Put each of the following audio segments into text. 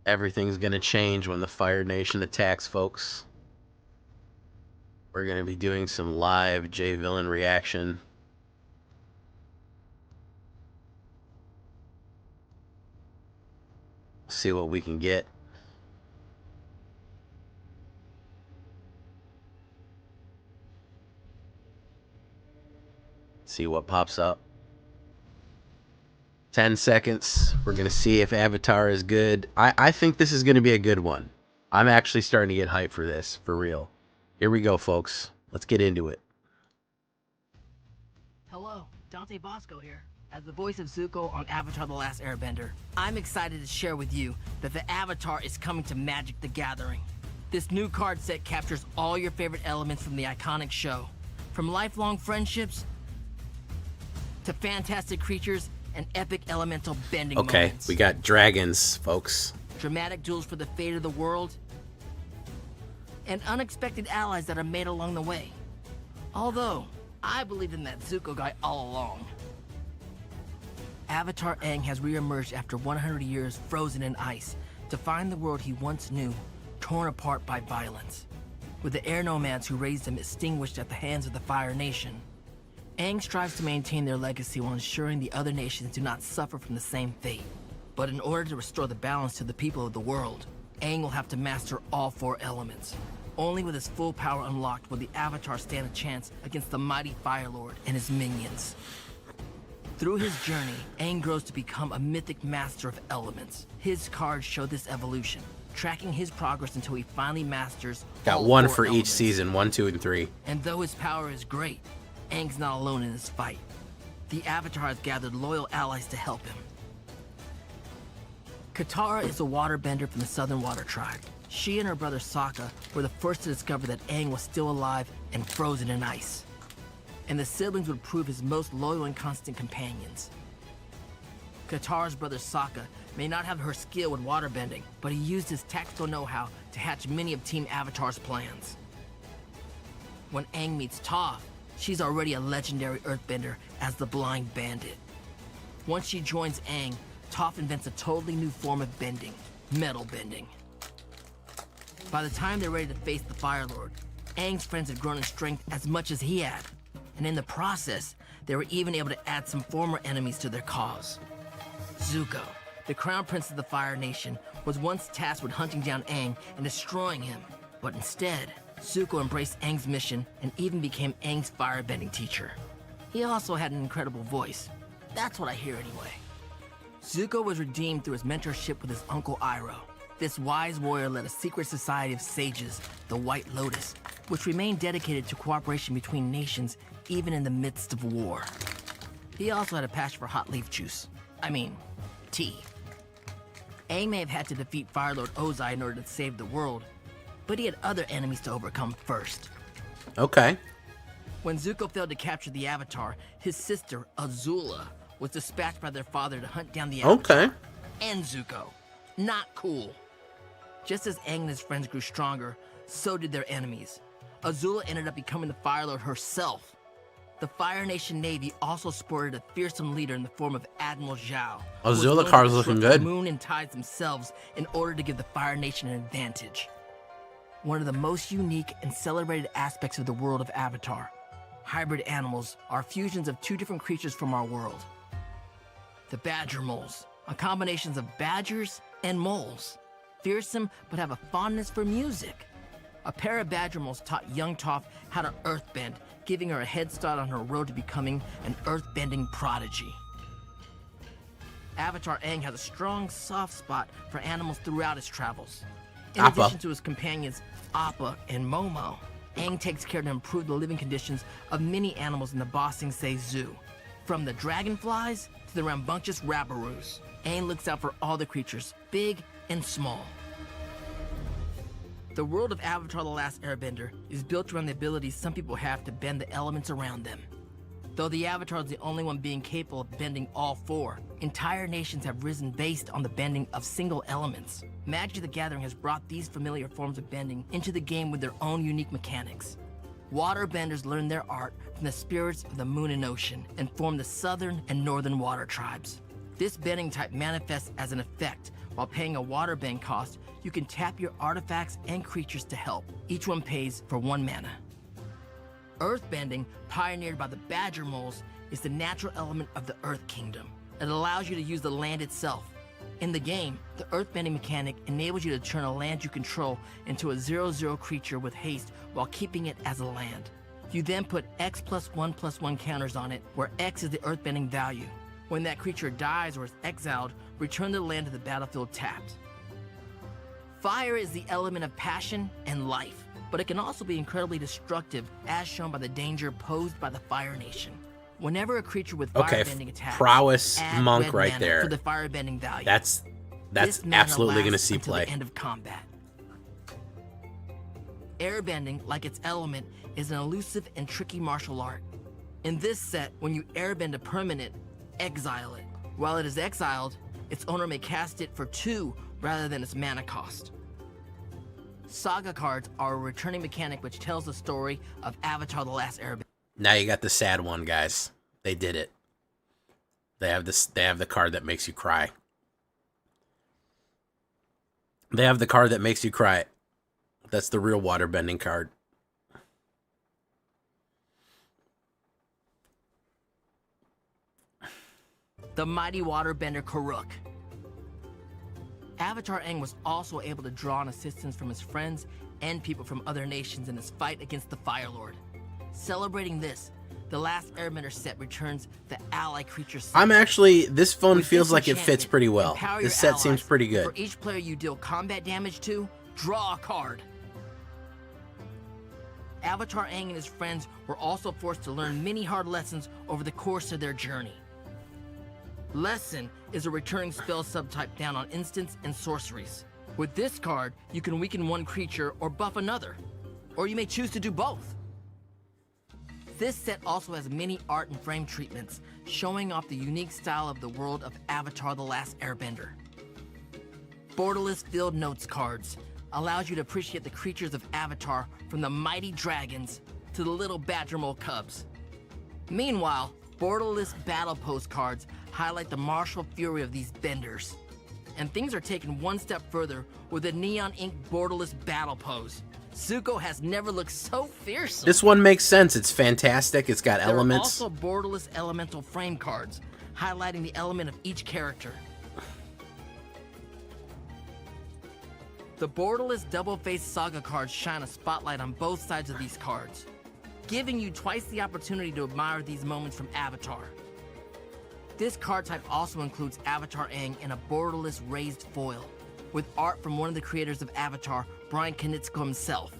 Everything's gonna change when the Fire Nation attacks, folks. We're gonna be doing some live J Villain reaction. See what we can get. See what pops up. 10 seconds. We're gonna see if Avatar is good. I think this is gonna be a good one. I'm actually starting to get hyped for this, for real. Here we go, folks. Let's get into it. Hello, Dante Bosco here. As the voice of Zuko on Avatar The Last Airbender, I'm excited to share with you that the Avatar is coming to Magic the Gathering. This new card set captures all your favorite elements from the iconic show. From lifelong friendships to fantastic creatures and epic elemental bending moments. We got dragons, folks. Dramatic duels for the fate of the world, and unexpected allies that are made along the way. Although, I believed in that Zuko guy all along. Avatar Aang has re-emerged after 100 years frozen in ice to find the world he once knew torn apart by violence. With the air nomads who raised him extinguished at the hands of the Fire Nation, Aang strives to maintain their legacy while ensuring the other nations do not suffer from the same fate. But in order to restore the balance to the people of the world, Aang will have to master all 4 elements. Only with his full power unlocked will the Avatar stand a chance against the mighty Fire Lord and his minions. Through his journey, Aang grows to become a mythic master of elements. His cards show this evolution, tracking his progress until he finally masters Got all 1 4 for elements. each season, 1, 2, and 3. And though his power is great, Aang's not alone in this fight. The Avatar has gathered loyal allies to help him. Katara is a waterbender from the Southern Water Tribe. She and her brother Sokka were the first to discover that Aang was still alive and frozen in ice. And the siblings would prove his most loyal and constant companions. Katara's brother Sokka may not have her skill with waterbending, but he used his tactical know-how to hatch many of Team Avatar's plans. When Aang meets Toph, she's already a legendary earthbender as the Blind Bandit. Once she joins Aang, Toph invents a totally new form of bending, metal bending. By the time they're ready to face the Fire Lord, Aang's friends had grown in strength as much as he had, and in the process, they were even able to add some former enemies to their cause. Zuko, the Crown Prince of the Fire Nation, was once tasked with hunting down Aang and destroying him, but instead, Zuko embraced Aang's mission and even became Aang's firebending teacher. He also had an incredible voice. That's what I hear anyway. Zuko was redeemed through his mentorship with his uncle Iroh. This wise warrior led a secret society of sages, the White Lotus, which remained dedicated to cooperation between nations even in the midst of war. He also had a passion for hot leaf juice. I mean, tea. Aang may have had to defeat Fire Lord Ozai in order to save the world, but he had other enemies to overcome first. Okay. When Zuko failed to capture the Avatar, his sister, Azula, was dispatched by their father to hunt down the Avatar. Okay. And Zuko. Not cool. Just as Aang and his friends grew stronger, so did their enemies. Azula ended up becoming the Fire Lord herself. The Fire Nation Navy also sported a fearsome leader in the form of Admiral Zhao. who was Azula willing to card's looking disrupt good. the Moon and tides themselves in order to give the Fire Nation an advantage. One of the most unique and celebrated aspects of the world of Avatar. Hybrid animals are fusions of 2 different creatures from our world. The Badger Moles are combinations of badgers and moles. Fearsome, but have a fondness for music. A pair of Badger Moles taught young Toph how to earthbend, giving her a head start on her road to becoming an earthbending prodigy. Avatar Aang has a strong soft spot for animals throughout his travels. In Appa. addition to his companions, Appa and Momo, Aang takes care to improve the living conditions of many animals in the Ba Sing Se Zoo. From the dragonflies to the rambunctious rabaroos, Aang looks out for all the creatures, big and small. The world of Avatar: The Last Airbender is built around the abilities some people have to bend the elements around them. Though the Avatar is the only one being capable of bending all 4, entire nations have risen based on the bending of single elements. Magic the Gathering has brought these familiar forms of bending into the game with their own unique mechanics. Waterbenders learn their art from the spirits of the moon and ocean and form the southern and northern water tribes. This bending type manifests as an effect. While paying a water bend cost, you can tap your artifacts and creatures to help. Each one pays for 1 mana. Earthbending, pioneered by the Badger Moles, is the natural element of the Earth Kingdom. It allows you to use the land itself. In the game, the earthbending mechanic enables you to turn a land you control into a 0/0 creature with haste while keeping it as a land. You then put X+1/+1 counters on it, where X is the earthbending value. When that creature dies or is exiled, return the land to the battlefield tapped. Fire is the element of passion and life, but it can also be incredibly destructive, as shown by the danger posed by the Fire Nation. Whenever a creature with Okay, firebending attacks, prowess add monk red right mana there. for the firebending value. That's This mana absolutely going to lasts see until play. the end of combat. Airbending, like its element, is an elusive and tricky martial art. In this set, when you airbend a permanent, exile it. While it is exiled, its owner may cast it for 2 rather than its mana cost. Saga cards are a returning mechanic which tells the story of Avatar: The Last Airbender. Now you got the sad one, guys. They did it. They have this. They have the card that makes you cry. They have the card that makes you cry. That's the real waterbending card. The mighty waterbender Karuk. Avatar Aang was also able to draw on assistance from his friends and people from other nations in his fight against the Fire Lord. Celebrating this, the Last Airbender set returns the ally creature set. I'm actually, this phone With feels this like it fits pretty well. empower your This set allies. seems pretty For good. each player you deal combat damage to, draw a card. Avatar Aang and his friends were also forced to learn many hard lessons over the course of their journey. Lesson is a returning spell subtype down on instants and sorceries. With this card, you can weaken one creature or buff another. Or you may choose to do both. This set also has many art and frame treatments, showing off the unique style of the world of Avatar: The Last Airbender. Borderless Field Notes cards allows you to appreciate the creatures of Avatar, from the mighty dragons to the little badger mole cubs. Meanwhile, borderless battle pose cards highlight the martial fury of these benders. And things are taken one step further with the neon ink borderless battle pose. Zuko has never looked so fearsome. This one makes sense. It's fantastic. It's got There elements. are also borderless elemental frame cards, highlighting the element of each character. The borderless double-faced saga cards shine a spotlight on both sides of these cards, giving you twice the opportunity to admire these moments from Avatar. This card type also includes Avatar Aang in a borderless raised foil, with art from one of the creators of Avatar, Brian Konietzko himself.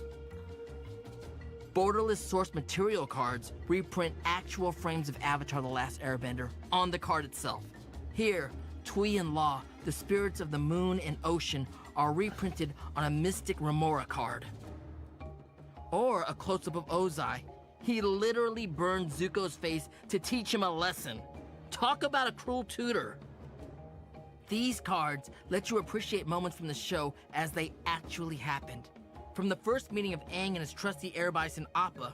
Borderless source material cards reprint actual frames of Avatar: The Last Airbender on the card itself. Here, Tui and Law, the spirits of the moon and ocean, are reprinted on a Mystic Remora card. Or a close-up of Ozai. He literally burned Zuko's face to teach him a lesson. Talk about a cruel tutor. These cards let you appreciate moments from the show as they actually happened. From the first meeting of Aang and his trusty air bison Appa,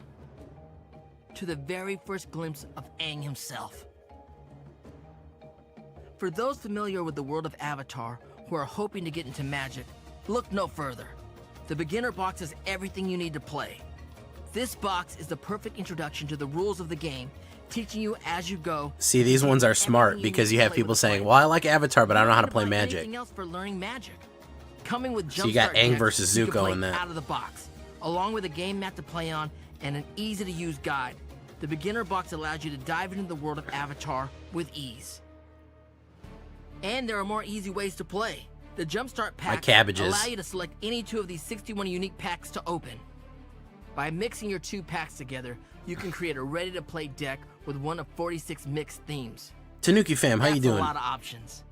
to the very first glimpse of Aang himself. For those familiar with the world of Avatar who are hoping to get into magic, look no further. The beginner box has everything you need to play. This box is the perfect introduction to the rules of the game, teaching you as you go. See, these ones are smart because you have people saying, well, I like Avatar, but I don't know how to play Magic. Anything else for learning Magic? Coming with So you got Jumpstart Aang decks, versus you can Zuko play in that. out of the box, along with a game map to play on and an easy-to-use guide. The beginner box allows you to dive into the world of Avatar with ease. And there are more easy ways to play. The Jumpstart packs cabbages. allow you to select any two of these 61 unique packs to open. By mixing your two packs together, you can create a ready-to-play deck with one of 46 mixed themes. Tanuki fam, how you That's doing? a lot of options.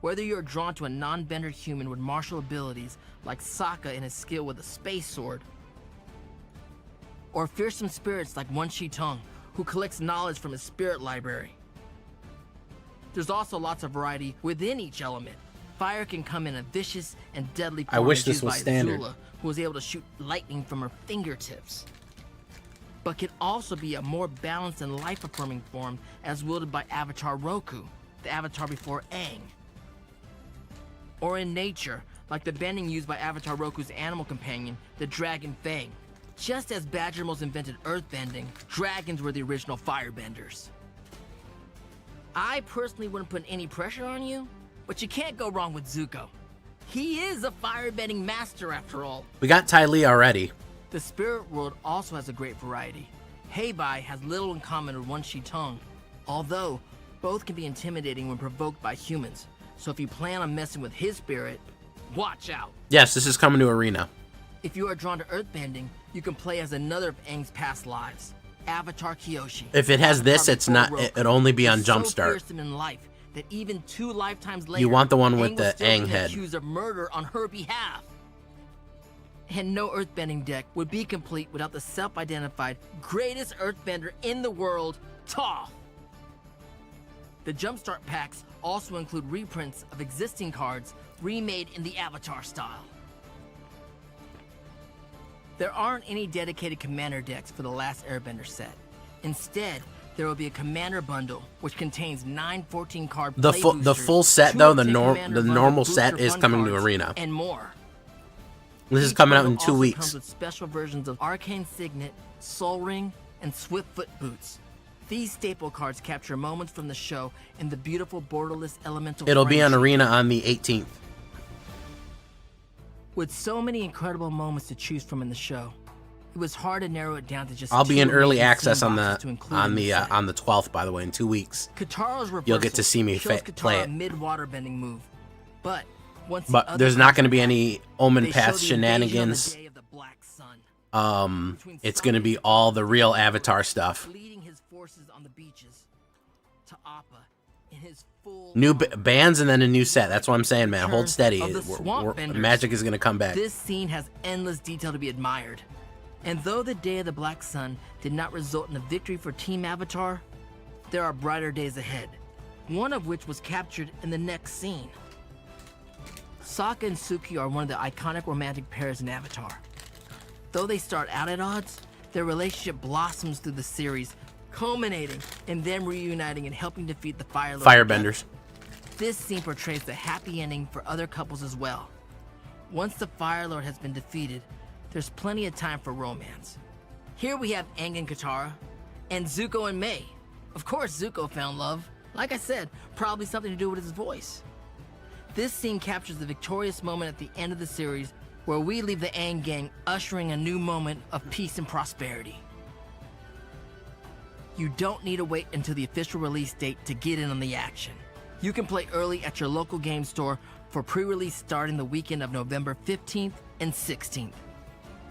Whether you're drawn to a non-bendered human with martial abilities like Sokka and his skill with a space sword, or fearsome spirits like Wan Shi Tong, who collects knowledge from his spirit library. There's also lots of variety within each element. Fire can come in a vicious and deadly form. I wish as this used was by standard. Azula, who was able to shoot lightning from her fingertips. But can also be a more balanced and life-affirming form as wielded by Avatar Roku, the avatar before Aang. Or in nature, like the bending used by Avatar Roku's animal companion, the Dragon Fang. Just as Badgermoles invented earthbending, dragons were the original firebenders. I personally wouldn't put any pressure on you, but you can't go wrong with Zuko. He is a firebending master after all. We got Ty Lee already. The spirit world also has a great variety. Heibai has little in common with Wan Shi Tong, although both can be intimidating when provoked by humans. So if you plan on messing with his spirit, watch out. Yes, this is coming to Arena. If you are drawn to earthbending, you can play as another of Aang's past lives, Avatar Kyoshi. If it has this, Avatar it's before not. Roku. It'll only be on He's so Jumpstart. fearsome in life that even 2 lifetimes later, You want the one with Aang the was still Aang being head. accused of murder on her behalf. And no earthbending deck would be complete without the self-identified greatest earthbender in the world, Toph. The Jumpstart packs also include reprints of existing cards remade in the Avatar style. There aren't any dedicated commander decks for the Last Airbender set. Instead, there will be a commander bundle which contains 9 14-card The full set though, the normal set is coming to Arena. And more. This is coming out in 2 weeks. Comes with special versions of Arcane Signet, Soul Ring, and Swiftfoot boots. These staple cards capture moments from the show in the beautiful borderless elemental. It'll be on Arena on the 18th. With so many incredible moments to choose from in the show, it was hard to narrow it down to just. I'll be in early access on the on the 12th, by the way, in 2 weeks. Katara's reversal You'll get to see me play it. Mid-waterbending move, but there's not going to be any Omen Pass shenanigans. It's going to be all the real Avatar stuff. Leading his forces on the beaches to Appa in his full New bands and then a new set. That's what I'm saying, man. Hold steady. Benders. Magic is going to come back. This scene has endless detail to be admired. And though the Day of the Black Sun did not result in a victory for Team Avatar, there are brighter days ahead, one of which was captured in the next scene. Sokka and Suki are one of the iconic romantic pairs in Avatar. Though they start out at odds, their relationship blossoms through the series, culminating in them reuniting and helping defeat the Firebenders. This scene portrays the happy ending for other couples as well. Once the Fire Lord has been defeated, there's plenty of time for romance. Here we have Aang and Katara, and Zuko and Mei. Of course Zuko found love. Like I said, probably something to do with his voice. This scene captures the victorious moment at the end of the series where we leave the Aang gang ushering a new moment of peace and prosperity. You don't need to wait until the official release date to get in on the action. You can play early at your local game store for pre-release starting the weekend of November 15th and 16th.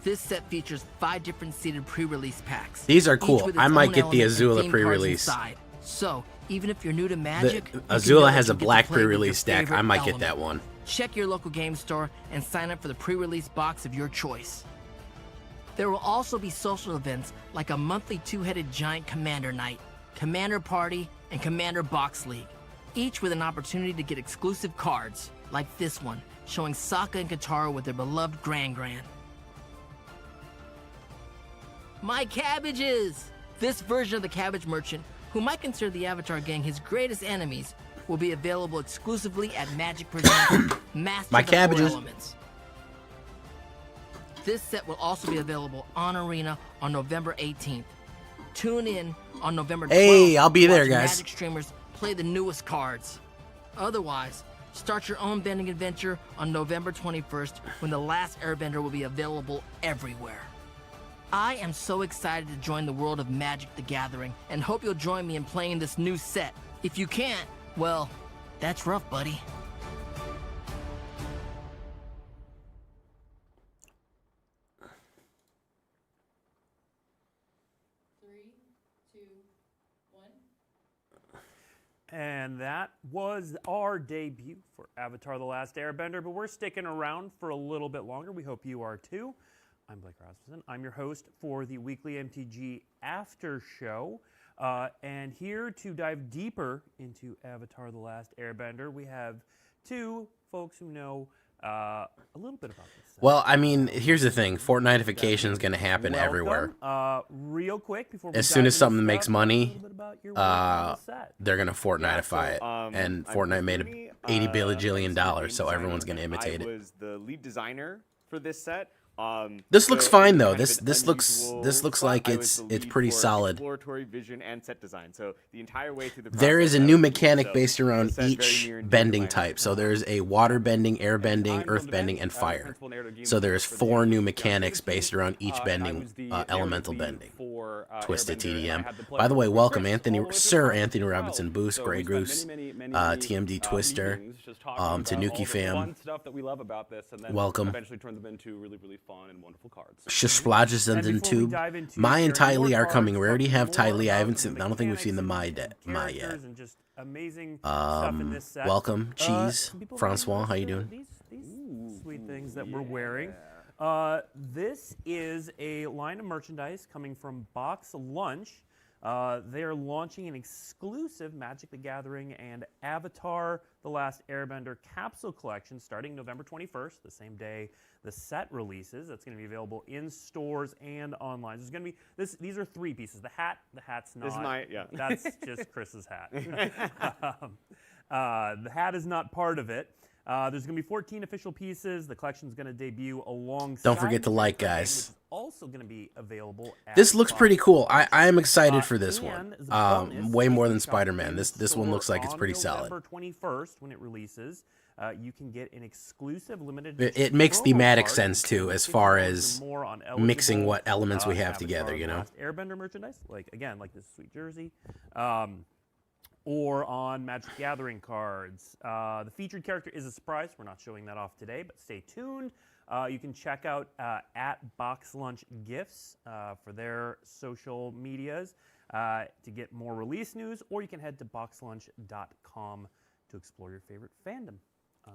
This set features 5 different seated pre-release packs. These are cool. I might get the Azula pre-release. So, even if you're new to Magic, Azula has a black pre-release deck. I might get that one. Check your local game store and sign up for the pre-release box of your choice. There will also be social events like a monthly 2-headed giant Commander Night, Commander Party, and Commander Box League, each with an opportunity to get exclusive cards, like this one, showing Sokka and Katara with their beloved Gran. My cabbages! This version of the Cabbage Merchant, who might consider the Avatar gang his greatest enemies, will be available exclusively at Magic Presents Master of the Four Elements. This set will also be available on Arena on November 18th. Tune in on November 12th. Hey, I'll be there, guys. Magic streamers play the newest cards. Otherwise, start your own bending adventure on November 21st when The Last Airbender will be available everywhere. I am so excited to join the world of Magic the Gathering and hope you'll join me in playing this new set. If you can't, well, that's rough, buddy. And that was our debut for Avatar: The Last Airbender, but we're sticking around for a little bit longer. We hope you are too. I'm Blake Rasmussen. I'm your host for the weekly MTG After Show. And here to dive deeper into Avatar: The Last Airbender, we have 2 folks who know a little bit about this set. Well, I mean, here's the thing. Fortnitification is going to happen everywhere. Real quick, before we as soon as something stuff, makes money, set. they're going to Fortnitify it. And Fortnite made $80 billion, so everyone's going to imitate it. I was the lead designer for this set. This looks fine though. This looks like it's pretty solid. Exploratory vision and set design. So the entire way through the there is a new mechanic based around each bending type. So there's a water bending, air bending, earth bending, and fire. So there's 4 new mechanics based around each bending, elemental bending. Twisted TDM. By the way, welcome Sir Anthony Robinson Boost, Grey Goose, TMD Twister, Tanuki Fam. Welcome. Eventually turn them into really fun and wonderful cards. Splodges something too. Mai and Ty Lee are coming. We already have Ty Lee. I don't think we've seen the Mai yet. Welcome, Cheese, Francois. How you doing? These sweet things that we're wearing. This is a line of merchandise coming from Box Lunch. They are launching an exclusive Magic the Gathering and Avatar The Last Airbender capsule collection starting November 21st, the same day the set releases. That's going to be available in stores and online. There's going to be these are 3 pieces. The hat's not. This is my, yeah. That's just Chris's hat. The hat is not part of it. There's going to be 14 official pieces. The collection's going to debut alongside. Don't forget to like, Tunetank, guys. Which is also going to be available. This looks pretty cool. I am excited for this and one. as a bonus, Way more you than can shop Spider-Man. in This one looks like it's store pretty on solid. November 21st when it releases. You can get an exclusive limited. It makes promo thematic card, sense too, including as far $50 as or more on mixing eligible, what elements we have Avatar together. You The know. Last Airbender merchandise, like this sweet jersey. Or on Magic the Gathering cards. The featured character is a surprise. We're not showing that off today, but stay tuned. You can check out at Box Lunch Gifts for their social medias to get more release news, or you can head to boxlunch.com to explore your favorite fandom. Yeah.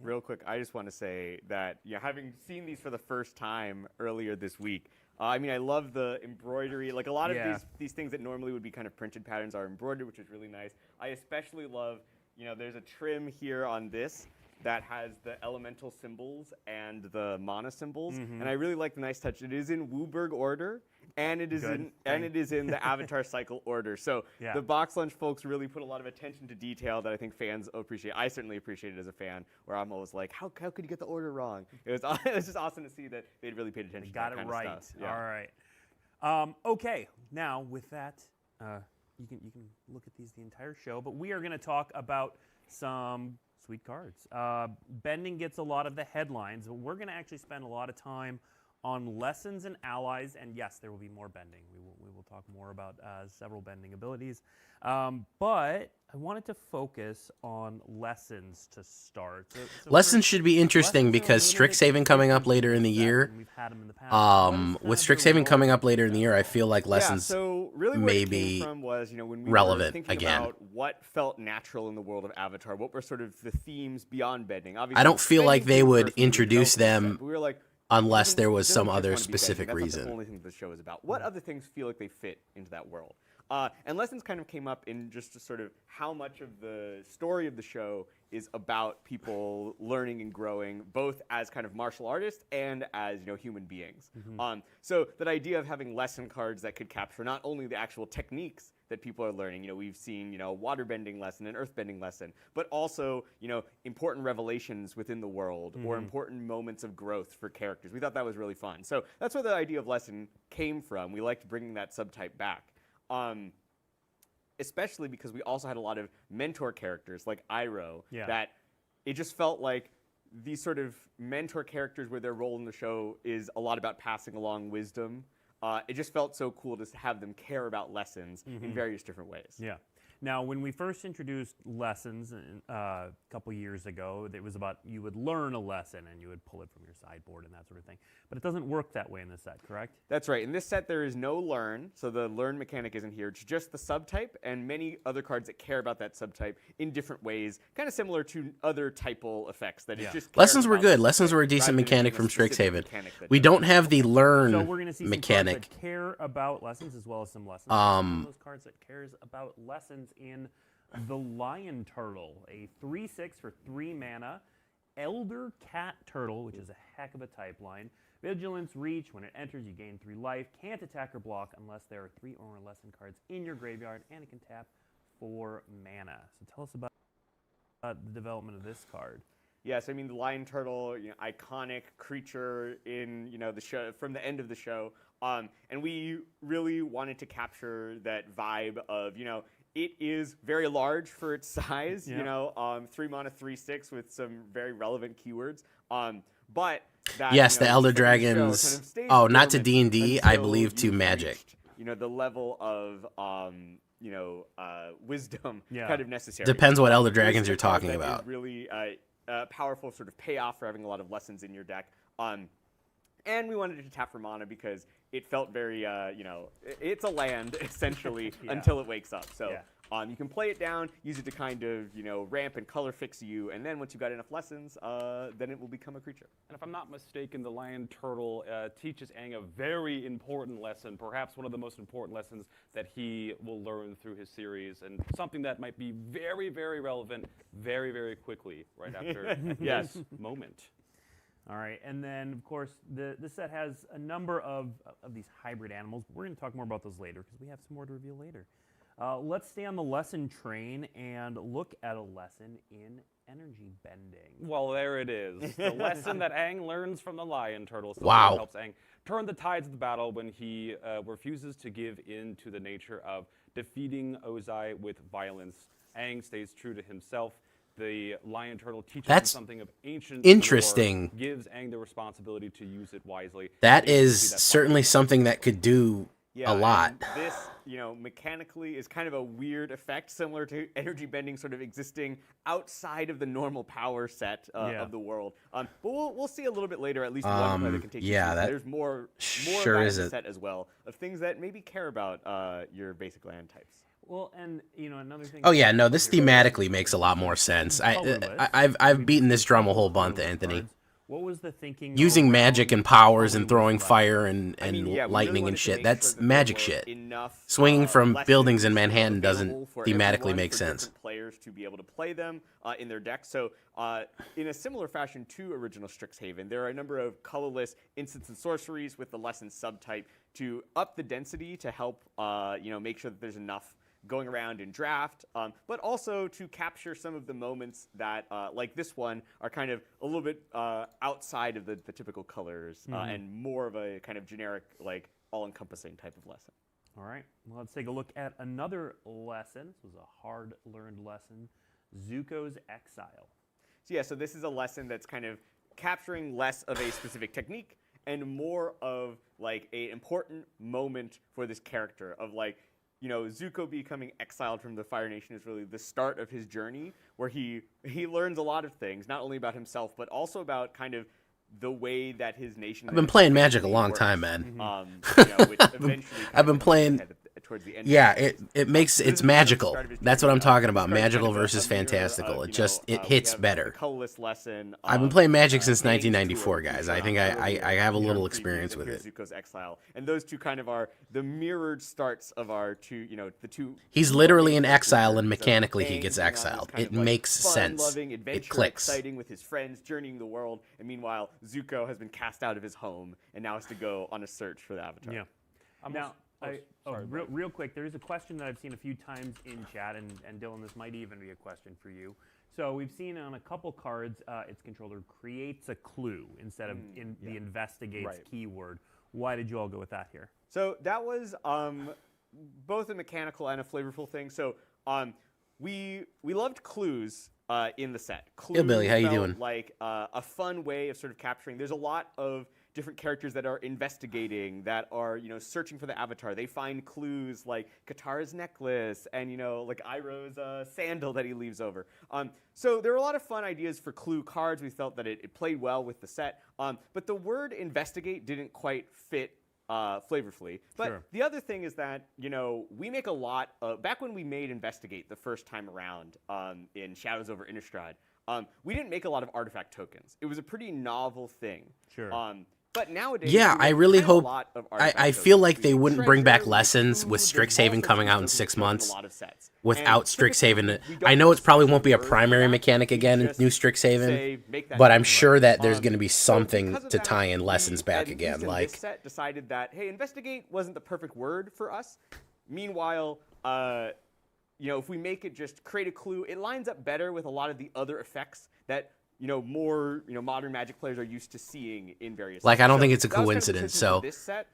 Real quick, I just want to say that having seen these for the first time earlier this week, I mean, I love the embroidery. Like a lot of these things that normally would be kind of printed patterns are embroidered, which is really nice. I especially love, there's a trim here on this that has the elemental symbols and the mana symbols, and I really like the nice touch. It is in Wooburg order, and it is in the Avatar cycle order. So the Box Lunch folks really put a lot of attention to detail that I think fans appreciate. I certainly appreciate it as a fan, where I'm always like, how could you get the order wrong? It was just awesome to see that they'd really paid attention. Got to that it kind right. of stuff. Yeah. All right. Okay. Now with that, you can look at these the entire show, but we are going to talk about some sweet cards. Bending gets a lot of the headlines, but we're going to actually spend a lot of time on lessons and allies, and yes, there will be more bending. We will talk more about several bending abilities, but I wanted to focus on lessons to start. So Lessons should be interesting because Strixhaven coming up later in the year. We've had them in the past. With Strixhaven coming up later in the year, I feel like lessons so really may where it be came from was, when we relevant were thinking again. about what felt natural in the world of Avatar, what were sort of the themes beyond bending. Obviously, I don't feel like bending they came would first when we introduce developed the them set, but we were like, unless there was it some doesn't other just wanna be specific bending. That's not reason. the only thing the show is about. What other things feel like they fit into that world? And lessons kind of came up in just sort of how much of the story of the show is about people learning and growing, both as kind of martial artists and as human beings. So that idea of having lesson cards that could capture not only the actual techniques that people are learning. We've seen a water bending lesson, an earth bending lesson, but also important revelations within the world or important moments of growth for characters. We thought that was really fun. So that's where the idea of lesson came from. We liked bringing that subtype back. Especially because we also had a lot of mentor characters like Iroh that it just felt like these sort of mentor characters where their role in the show is a lot about passing along wisdom. It just felt so cool to have them care about lessons in various different ways. Yeah. Now, when we first introduced lessons a couple years ago, it was about you would learn a lesson and you would pull it from your sideboard and that sort of thing. But it doesn't work that way in this set, correct? That's right. In this set, there is no learn, so the learn mechanic isn't here. It's just the subtype and many other cards that care about that subtype in different ways, kind of similar to other typal effects. That it just Lessons were cares good. about Lessons were a rather decent than mechanic being from a specific Strixhaven. mechanic that We does don't it. have the learn So we're going to see mechanic. some cards that care about lessons as well as some lessons. Some of those cards that cares about lessons in the Lion Turtle, a 3/6 for 3 mana, Elder Cat Turtle, which is a heck of a type line. Vigilance, Reach, when it enters you gain 3 life, can't attack or block unless there are 3 or more lesson cards in your graveyard, and it can tap 4 mana. So tell us about the development of this card. Yes, I mean the Lion Turtle, iconic creature in the show from the end of the show, and we really wanted to capture that vibe of it is very large for its size, 3 mana, 3/6 with some very relevant keywords. But that, Yes, the Elder just like the show, Dragons. kind of stays Oh, not to dormant D&D, I until believe to you've Magic. reached, the level of wisdom Yeah. kind of necessary. Depends what Elder This Dragons is you're a card talking that is about. really powerful sort of payoff for having a lot of lessons in your deck. And we wanted to tap for mana because it felt very, it's a land essentially until it wakes up. So You can play it down, use it to kind of, ramp and color fix you, and then once you've got enough lessons, then it will become a creature. And if I'm not mistaken, the Lion Turtle teaches Aang a very important lesson, perhaps one of the most important lessons that he will learn through his series, and something that might be very, very relevant very, very quickly right after this moment. All right, and then, of course, this set has a number of these hybrid animals. We're going to talk more about those later because we have some more to reveal later. Let's stay on the lesson train and look at a lesson in energy bending. Well, there it is. The lesson that Aang learns from the Lion Turtle. So Wow. It helps Aang turn the tides of the battle when he refuses to give in to the nature of defeating Ozai with violence. Aang stays true to himself. The Lion Turtle teaches him something of ancient interesting. lore, gives Aang the responsibility to use it wisely. That is certainly something that could do a lot. And this, mechanically is kind of a weird effect, similar to energy bending sort of existing outside of the normal power set of the world. But we'll see a little bit later, at least one play that can take you through. There's more sure of is the set as well, of things that maybe care about your basic land types. Well, and another thing. Oh yeah, no, this thematically makes a lot more sense. I've beaten this drum a whole bunch, Anthony. What was the thinking? Using magic and powers and throwing fire and lightning really and shit. make That's sure that magic there were shit. enough, Swinging from lessons buildings in Manhattan doesn't available for thematically everyone, make for sense. different players to be able to play them in their decks. So in a similar fashion to original Strixhaven, there are a number of colorless instants and sorceries with the lesson subtype to up the density to help make sure that there's enough going around in draft, but also to capture some of the moments that, like this one, are kind of a little bit outside of the typical colors and more of a kind of generic, like all-encompassing type of lesson. All right, well, let's take a look at another lesson. This was a hard-learned lesson, Zuko's Exile. So this is a lesson that's kind of capturing less of a specific technique and more of like an important moment for this character of like, Zuko becoming exiled from the Fire Nation is really the start of his journey, where he learns a lot of things, not only about himself, but also about kind of the way that his nation. I've been playing Magic a long time, man. Which eventually I've been playing. towards the end. Yeah, it's magical. That's what I'm talking about. Magical versus fantastical. It hits better. Colorless lesson. I've been playing Magic since 1994, guys. I think I have a little experience with it. Zuko's Exile, and those two kind of are the mirrored starts of our two. The two. He's literally in exile, and mechanically he gets exiled. It makes sense. It clicks. Exciting with his friends, journeying the world, and meanwhile Zuko has been cast out of his home and now has to go on a search for the Avatar. Yeah. Now, real quick, there is a question that I've seen a few times in chat, and Dylan, this might even be a question for you. So we've seen on a couple cards, its controller creates a clue instead of the investigates keyword. Why did you all go with that here? So that was both a mechanical and a flavorful thing. So we loved clues in the set. Clues Billy, how you felt doing? like a fun way of sort of capturing. There's a lot of different characters that are investigating, that are searching for the Avatar. They find clues like Katara's necklace and like Iroh's sandal that he leaves over. So there are a lot of fun ideas for clue cards. We felt that it played well with the set. But the word investigate didn't quite fit flavorfully. But the other thing is that, we make a lot of, back when we made Investigate the first time around in Shadows over Innistrad, we didn't make a lot of artifact tokens. It was a pretty novel thing. But nowadays, I really hope. I feel like they We wouldn't bring back treasure, lessons with there's Strixhaven also coming out in tokens 6 in a months. lot of sets. Without And typically, Strixhaven. we don't I know it probably won't be a necessarily primary word mechanic that. again We in just New say, Strixhaven, make that but I'm happen. sure that there's going to be So something because of to that, tie in lessons back at least again. in Like, this set decided that, hey, investigate wasn't the perfect word for us. Meanwhile, if we make it just create a clue, it lines up better with a lot of the other effects that more modern Magic players are used to seeing in various. Like, sets. I don't So think it's a that was kind of the coincidence, decision for so this set.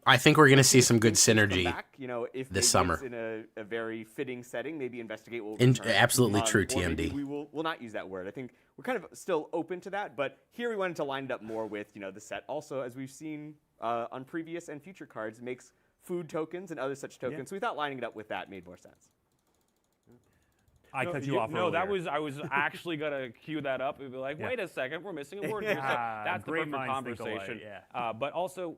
I think we're going to Let's see if some good things come synergy back, if this maybe summer. it's in a very fitting setting, maybe investigate will In- return. absolutely true, Or maybe TMD. we'll not use that word. I think we're kind of still open to that, but here we wanted to line it up more with the set. Also, as we've seen on previous and future cards, makes food tokens and other such tokens. So we thought lining it up with that made more sense. I cut you off. No, earlier. I was actually gonna cue that up and be like, wait a second, we're missing a word here. So that's the Great perfect minds think alike, conversation. yeah. But also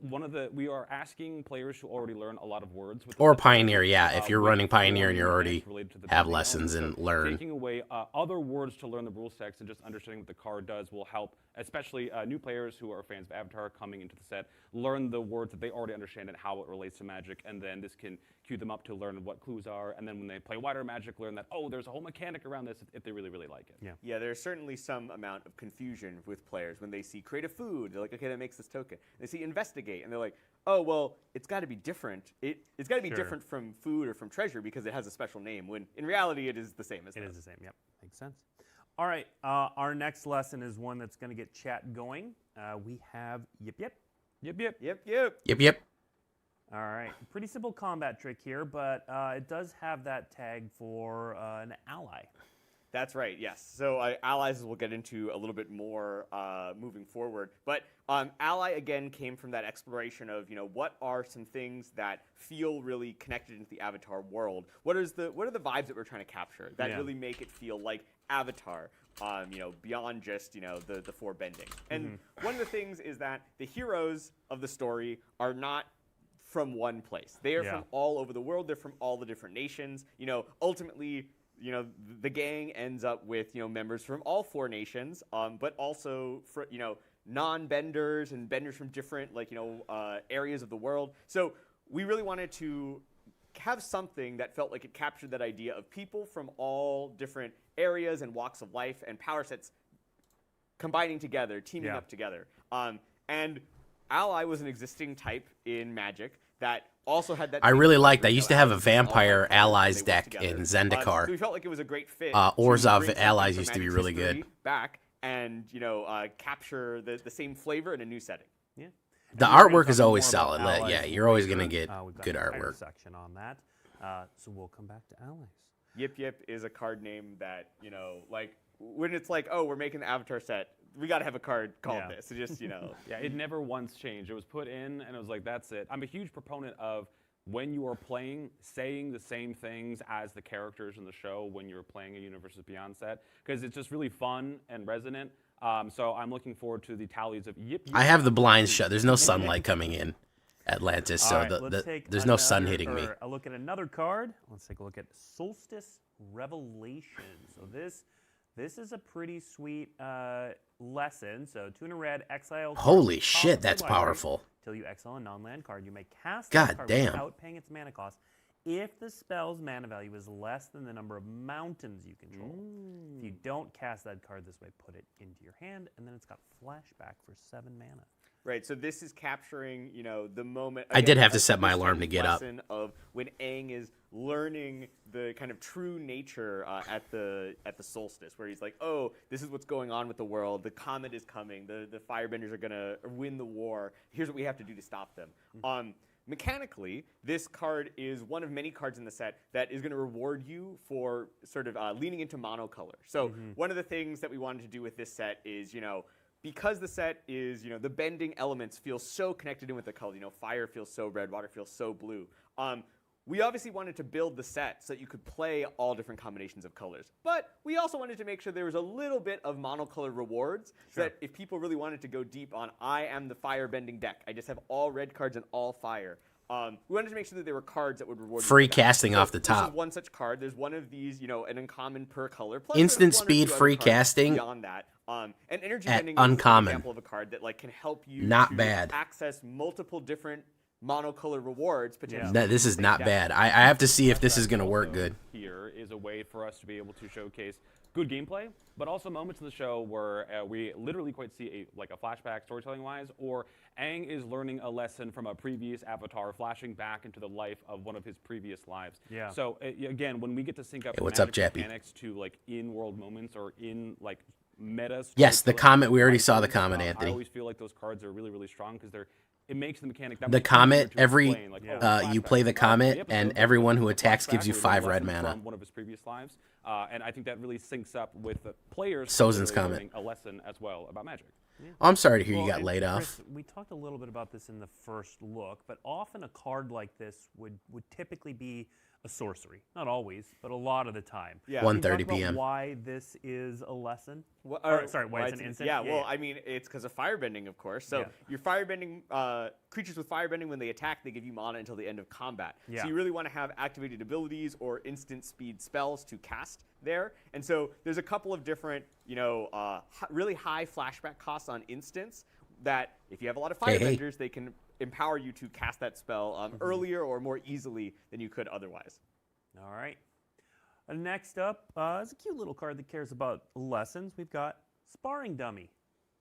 we are asking players who already learn a lot of words. With Or the Pioneer, yeah. If you're with running Pioneer and you're mechanics already related to the have bending lessons elements. and learn. Taking away other words to learn the rules text and just understanding what the card does will help, especially new players who are fans of Avatar coming into the set, learn the words that they already understand and how it relates to Magic, and then this can cue them up to learn what clues are, and then when they play wider Magic, learn that, oh, there's a whole mechanic around this if they really, really like it. Yeah, there's certainly some amount of confusion with players when they see create a food. They're like, okay, that makes this token. They see investigate, and they're like, oh, well, it's got to be different. It's got to be different from food or from treasure because it has a special name, when in reality it is the same as It those. is the same, yep. Makes sense. All right, our next lesson is one that's going to get chat going. We have Yip Yip. Yep, yep. Yep, yep. Yep, yep. All right, pretty simple combat trick here, but it does have that tag for an ally. That's right, yes. So allies we'll get into a little bit more moving forward. But ally, again, came from that exploration of, what are some things that feel really connected into the Avatar world? What are the vibes that we're trying to capture that really make it feel like Avatar? Beyond just, the four bending. And one of the things is that the heroes of the story are not from one place. They are from all over the world. They're from all the different nations. Ultimately, the gang ends up with, members from all four nations, but also, for, non-benders and benders from different, areas of the world. So we really wanted to have something that felt like it captured that idea of people from all different areas and walks of life and power sets combining together, teaming up together. And Ally was an existing type in Magic that also had that. I really liked. I used to have a vampire allies deck in Zendikar. So we felt like it was a great fit. Orzhov allies used to be really good. Back and capture the same flavor in a new setting. Yeah. The artwork is always solid. Yeah, you're always gonna get good artwork. Section on that. So we'll come back to allies. Yip Yip is a card name that, when it's like, oh, we're making the Avatar set, we got to have a card called this. So just, Yeah, it never once changed. It was put in, and it was like, that's it. I'm a huge proponent of when you are playing, saying the same things as the characters in the show when you're playing a Universes Beyond set, because it's just really fun and resonant. So I'm looking forward to the tallies of Yip Yip. I have the blinds shut. There's no sunlight coming in Atlantis, so right, there's no sun hitting me. A look at another card. Let's take a look at Solstice Revelation. So this is a pretty sweet lesson. So tuna red, exile. Holy shit, that's powerful. Till you exile a non-land card, you may cast God that card damn. without paying its mana cost if the spell's mana value is less than the number of mountains you control. If you don't cast that card this way, put it into your hand, and then it's got flashback for 7 mana. Right, so this is capturing, the moment. I did have to set my alarm to get up. Of when Aang is learning the kind of true nature at the solstice, where he's like, oh, this is what's going on with the world. The comet is coming. The firebenders are gonna win the war. Here's what we have to do to stop them. Mechanically, this card is one of many cards in the set that is going to reward you for sort of leaning into monocolor. So one of the things that we wanted to do with this set is, because the set is, the bending elements feel so connected in with the colors. Fire feels so red, water feels so blue. We obviously wanted to build the set so that you could play all different combinations of colors. But we also wanted to make sure there was a little bit of monocolor rewards so that if people really wanted to go deep on, I am the fire bending deck, I just have all red cards and all fire. We wanted to make sure that there were cards that would reward you. Free casting off the top. This is one such card. There's one of these, an uncommon per color. Plus Instant there's one or speed two free other cards casting beyond that. And energy at bending is uncommon. an example of a card that can help you Not to bad. access multiple different monocolor rewards potentially. This is not bad. I have to see if this is going to work good. Here is a way for us to be able to showcase good gameplay, but also moments in the show where we literally quite see a flashback storytelling-wise, or Aang is learning a lesson from a previous avatar, flashing back into the life of one of his previous lives. Yeah. So again, when we get to sync up what's up, magic Jappy? mechanics to in-world moments or in meta. Yes, the comet. We already saw the comet, Anthony. I always feel like those cards are really, really strong because it makes the mechanic that the much comet, easier to explain, you play the comet, and everyone who attacks gives you 5 red mana. From one of his previous lives, and I think that really syncs up with the players. Sozin's really Comet. learning a lesson as well about Magic. Oh, I'm sorry to hear you got and laid Chris, off. we talked a little bit about this in the first look, but often a card like this would typically be a sorcery. Not always, but a lot of the time. Yeah. Can you 1:30 talk about p.m. why this is a lesson? Sorry, why it's an instant? Yeah, well, I mean, it's because of firebending, of course. So your firebending creatures with firebending, when they attack, they give you mana until the end of combat. Yeah. So you really want to have activated abilities or instant speed spells to cast there. And so there's a couple of different, really high flashback costs on instants that if you have a lot of firebenders, they can empower you to cast that spell earlier or more easily than you could otherwise. All right. Next up is a cute little card that cares about lessons. We've got Sparring Dummy.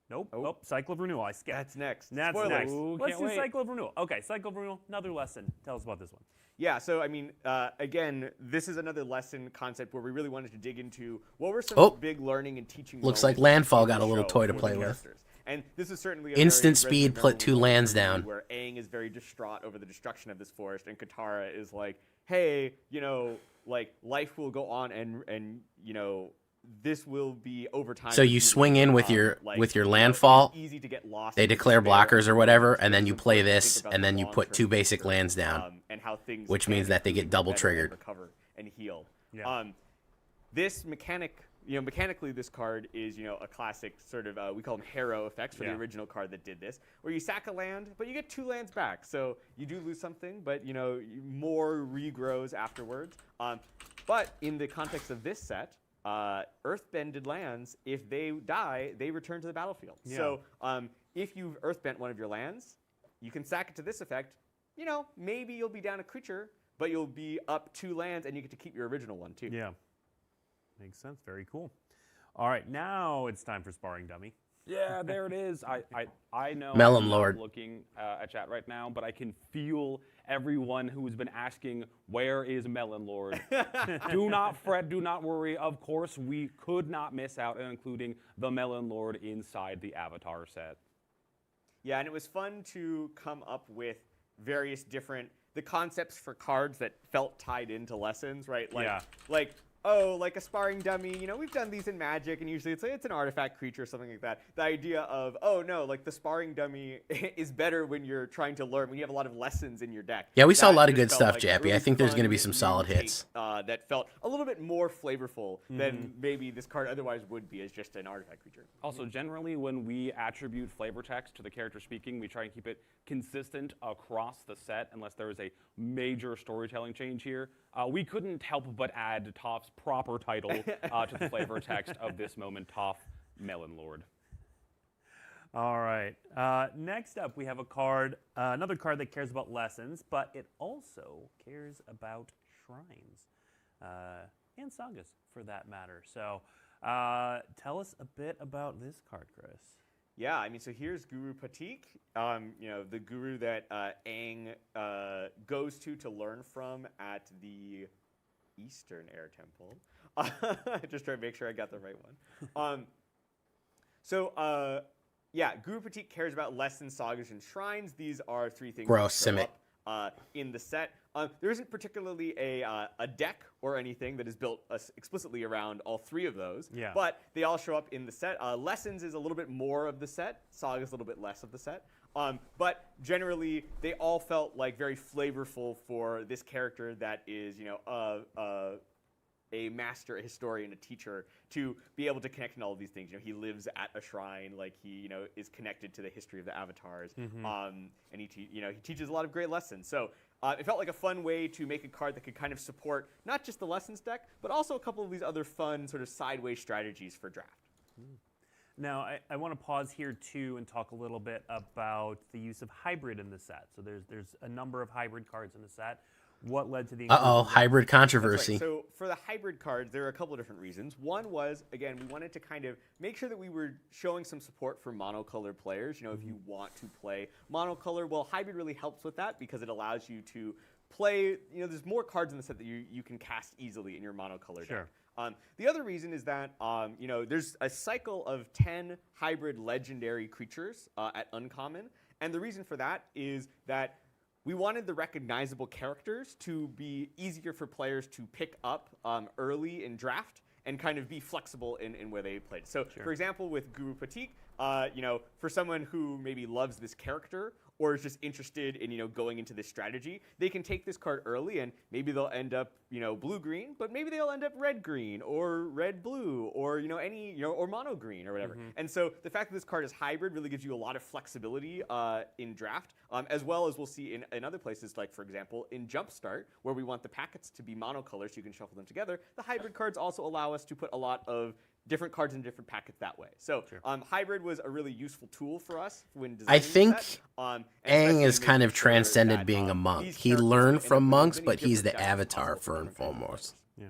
Nope. Oh, Cycle of Renewal. I skipped. That's next. That's Spoilers. next. Ooh, Let's can't do wait. Cycle of Renewal. Okay, Cycle of Renewal, another lesson. Tell us about this one. Yeah, so I mean, again, this is another lesson concept where we really wanted to dig into what were some big learning and teaching Looks like moments Landfall in the got a little show toy to for the play with. characters. And this is certainly a Instant very speed, resonant put 2 moment lands for me down. where Aang is very distraught over the destruction of this forest, and Katara is like, "Hey, like life will go on, and this will be over time." So you swing in with your landfall. It's easy to get lost. They in declare despair, blockers or whatever, it's and then you important play to think this, about and the then you put 2 long-term basic picture, lands down, and how things which can means that they get improve double better and triggered. recover and heal. Yeah. This mechanic, mechanically, this card is, a classic sort of, we call them Harrow effects for the original card that did this, where you sack a land, but you get 2 lands back. So you do lose something, but, more regrows afterwards. But in the context of this set, earthbended lands, if they die, they return to the battlefield. Yeah. So if you've earthbent one of your lands, you can sack it to this effect. Maybe you'll be down a creature, but you'll be up 2 lands, and you get to keep your original one, too. Yeah. Makes sense. Very cool. All right, now it's time for Sparring Dummy. Yeah, there it is. I know Melon I'm not Lord. looking at chat right now, but I can feel everyone who's been asking, where is Melon Lord? Do not fret, do not worry. Of course, we could not miss out on including the Melon Lord inside the Avatar set. Yeah, and it was fun to come up with various different the concepts for cards that felt tied into lessons, right? Like a sparring dummy. We've done these in Magic, and usually it's an artifact creature or something like that. The idea of, the sparring dummy is better when you're trying to learn, when you have a lot of lessons in your deck. Yeah, we saw a That lot of just good felt stuff, like a Jappy. really I think there's fun going to be some new solid take, hits. that felt a little bit more flavorful than maybe this card otherwise would be as just an artifact creature. Also, generally, when we attribute flavor text to the character speaking, we try and keep it consistent across the set unless there is a major storytelling change here. We couldn't help but add Toph's proper title to the flavor text of this moment, Toph Melon Lord. All right. Next up, we have a card, another card that cares about lessons, but it also cares about shrines and sagas, for that matter. So, tell us a bit about this card, Chris. Yeah, I mean, so here's Guru Patik, the guru that Aang goes to learn from at the Eastern Air Temple. Just trying to make sure I got the right one. Guru Patik cares about lessons, sagas, and shrines. These are 3 things Gross, that show Simic. up in the set. There isn't particularly a deck or anything that is built explicitly around all 3 of those, but they all show up in the set. Lessons is a little bit more of the set. Saga is a little bit less of the set. But generally, they all felt like very flavorful for this character that is, a master, a historian, a teacher, to be able to connect in all of these things. He lives at a shrine, like he, is connected to the history of the avatars, and he teaches a lot of great lessons. So it felt like a fun way to make a card that could kind of support not just the lessons deck, but also a couple of these other fun sort of sideways strategies for draft. Now, I want to pause here, too, and talk a little bit about the use of hybrid in the set. So there's a number of hybrid cards in the set. What led to the inclusion of them? Hybrid controversy. Right. So for the hybrid cards, there are a couple of different reasons. One was, again, we wanted to kind of make sure that we were showing some support for monocolor players. If you want to play monocolor, well, hybrid really helps with that because it allows you to play, there's more cards in the set that you can cast easily in your monocolor deck. The other reason is that, there's a cycle of 10 hybrid legendary creatures at Uncommon. And the reason for that is that we wanted the recognizable characters to be easier for players to pick up early in draft and kind of be flexible in where they played. So, for example, with Guru Patik, for someone who maybe loves this character or is just interested in, going into this strategy, they can take this card early and maybe they'll end up, blue-green, but maybe they'll end up red-green or red-blue or, or mono-green or whatever. And so the fact that this card is hybrid really gives you a lot of flexibility in draft, as well as we'll see in other places, like, for example, in Jumpstart, where we want the packets to be monocolor so you can shuffle them together. The hybrid cards also allow us to put a lot of different cards in different packets that way. So hybrid was a really useful tool for us when designing I think the set. Aang is kind of transcended being a monk. He learned from monks, but he's the avatar first and foremost. Yeah.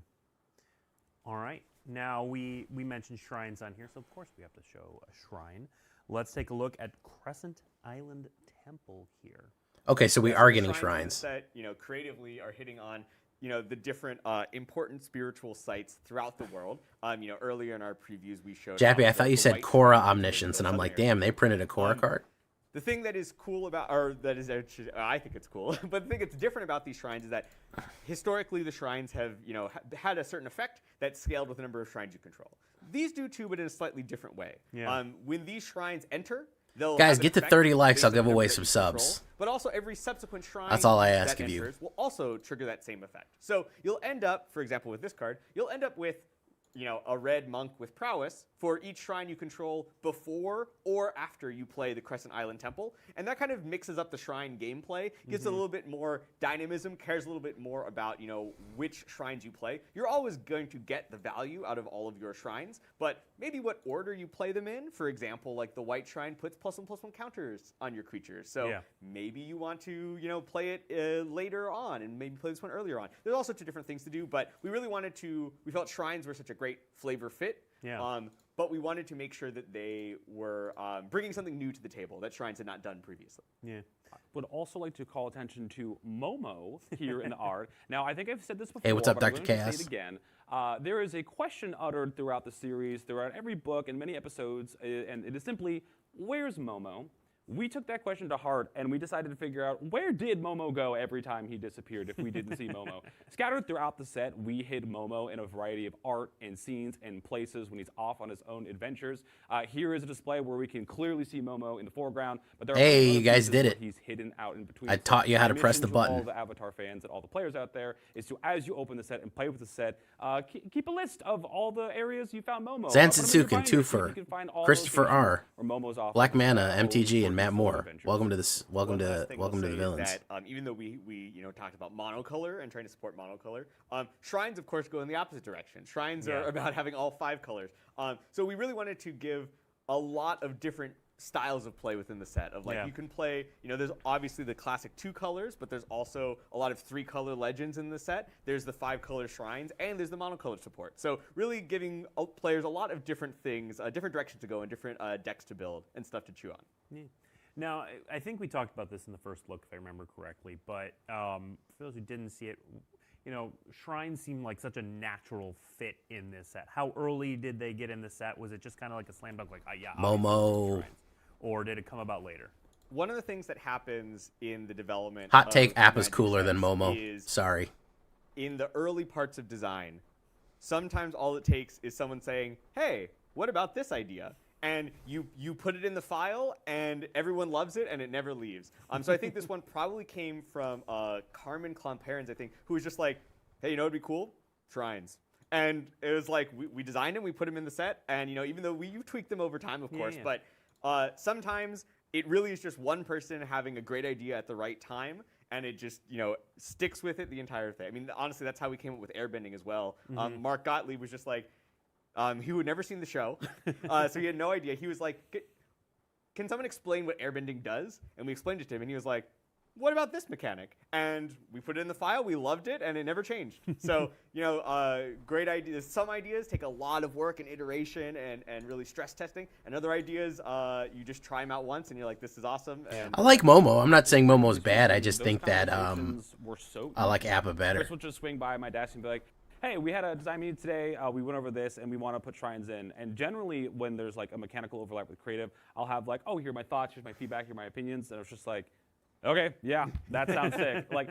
All right. Now we mentioned shrines on here, so of course we have to show a shrine. Let's take a look at Crescent Island Temple here. Okay, so we are getting shrines. That creatively are hitting on the different important spiritual sites throughout the world. Earlier in our previews we showed. Jappy, I thought you said Korra Omniscience, and I'm like, damn, they printed a Korra card. The thing that is cool about, or that is actually, I think it's cool, but the thing that's different about these shrines is that historically the shrines have, had a certain effect that scaled with the number of shrines you control. These do too, but in a slightly different way. Yeah. When these shrines enter, they'll Guys, have get to an 30 effect likes, based I'll on the give number away that some you subs. control, but also every subsequent shrine That's all I that ask of you. enters will also trigger that same effect. So you'll end up, for example, with this card, you'll end up with a red monk with prowess for each shrine you control before or after you play the Crescent Island Temple. And that kind of mixes up the shrine gameplay, gives it a little bit more dynamism, cares a little bit more about, which shrines you play. You're always going to get the value out of all of your shrines, but maybe what order you play them in. For example, like the white shrine puts +1/+1 counters on your creatures. So maybe you want to, play it later on and maybe play this one earlier on. There's all sorts of different things to do, but we really wanted to, we felt shrines were such a great flavor fit. Yeah. But we wanted to make sure that they were bringing something new to the table that shrines had not done previously. Yeah. Would also like to call attention to Momo here in the art. Now, I think I've said this before. Hey, what's up, but I'm Dr. going to Chaos? say it again. There is a question uttered throughout the series, throughout every book and many episodes, and it is simply, where's Momo? We took that question to heart, and we decided to figure out where did Momo go every time he disappeared if we didn't see Momo. Scattered throughout the set, we hid Momo in a variety of art and scenes and places when he's off on his own adventures. Here is a display where we can clearly see Momo in the foreground, but there are Hey, other you guys places did where it. He's hidden out in between. I taught you how to My press the mission to all button. the Avatar fans and all the players out there is to, as you open the set and play with the set, keep a list of all the areas you found Momo. Zansetsuken, Twofer, Christopher R, Black Mana, MTG, and Matt Moore. Welcome to this. Welcome to the villains. That, even though we talked about monocolor and trying to support monocolor, shrines of course go in the opposite direction. Shrines are about having all 5 colors. So we really wanted to give a lot of different styles of play within the set. Of you can play. There's obviously the classic 2 colors, but there's also a lot of 3-color legends in the set. There's the 5-color shrines, and there's the monocolor support. So really giving players a lot of different things, different directions to go, and different decks to build and stuff to chew on. Yeah. Now, I think we talked about this in the first look, if I remember correctly, but for those who didn't see it, shrines seem like such a natural fit in this set. How early did they get in the set? Was it just kind of like a slam dunk, like, yeah, Momo? Shrines? Or did it come about later? One of the things that happens in the development Hot take, of App is Magic cooler than sets Momo. is Sorry. in the early parts of design, sometimes all it takes is someone saying, hey, what about this idea? And you put it in the file, and everyone loves it, and it never leaves. So I think this one probably came from Carmen Clomperens, I think, who was just like, hey, it'd be cool? Shrines. And it was like, we designed them, we put them in the set, and even though you tweak them over time, of course, but sometimes it really is just one person having a great idea at the right time, and it just sticks with it the entire thing. I mean, honestly, that's how we came up with airbending as well. Mark Gottlieb was just like, he had never seen the show, so he had no idea. He was like, can someone explain what airbending does? And we explained it to him, and he was like, what about this mechanic? And we put it in the file, we loved it, and it never changed. So, great ideas. Some ideas take a lot of work and iteration and really stress testing. And other ideas, you just try them out once, and you're like, this is awesome. And I like Momo. I'm not saying Momo's bad. I just think that were so I like Appa better. Chris will just swing by my desk and be like, hey, we had a design meeting today, we went over this, and we want to put shrines in. And generally, when there's like a mechanical overlap with creative, I'll have like, oh, here are my thoughts, here's my feedback, here are my opinions, and it's just like, okay, yeah, that sounds sick. Like,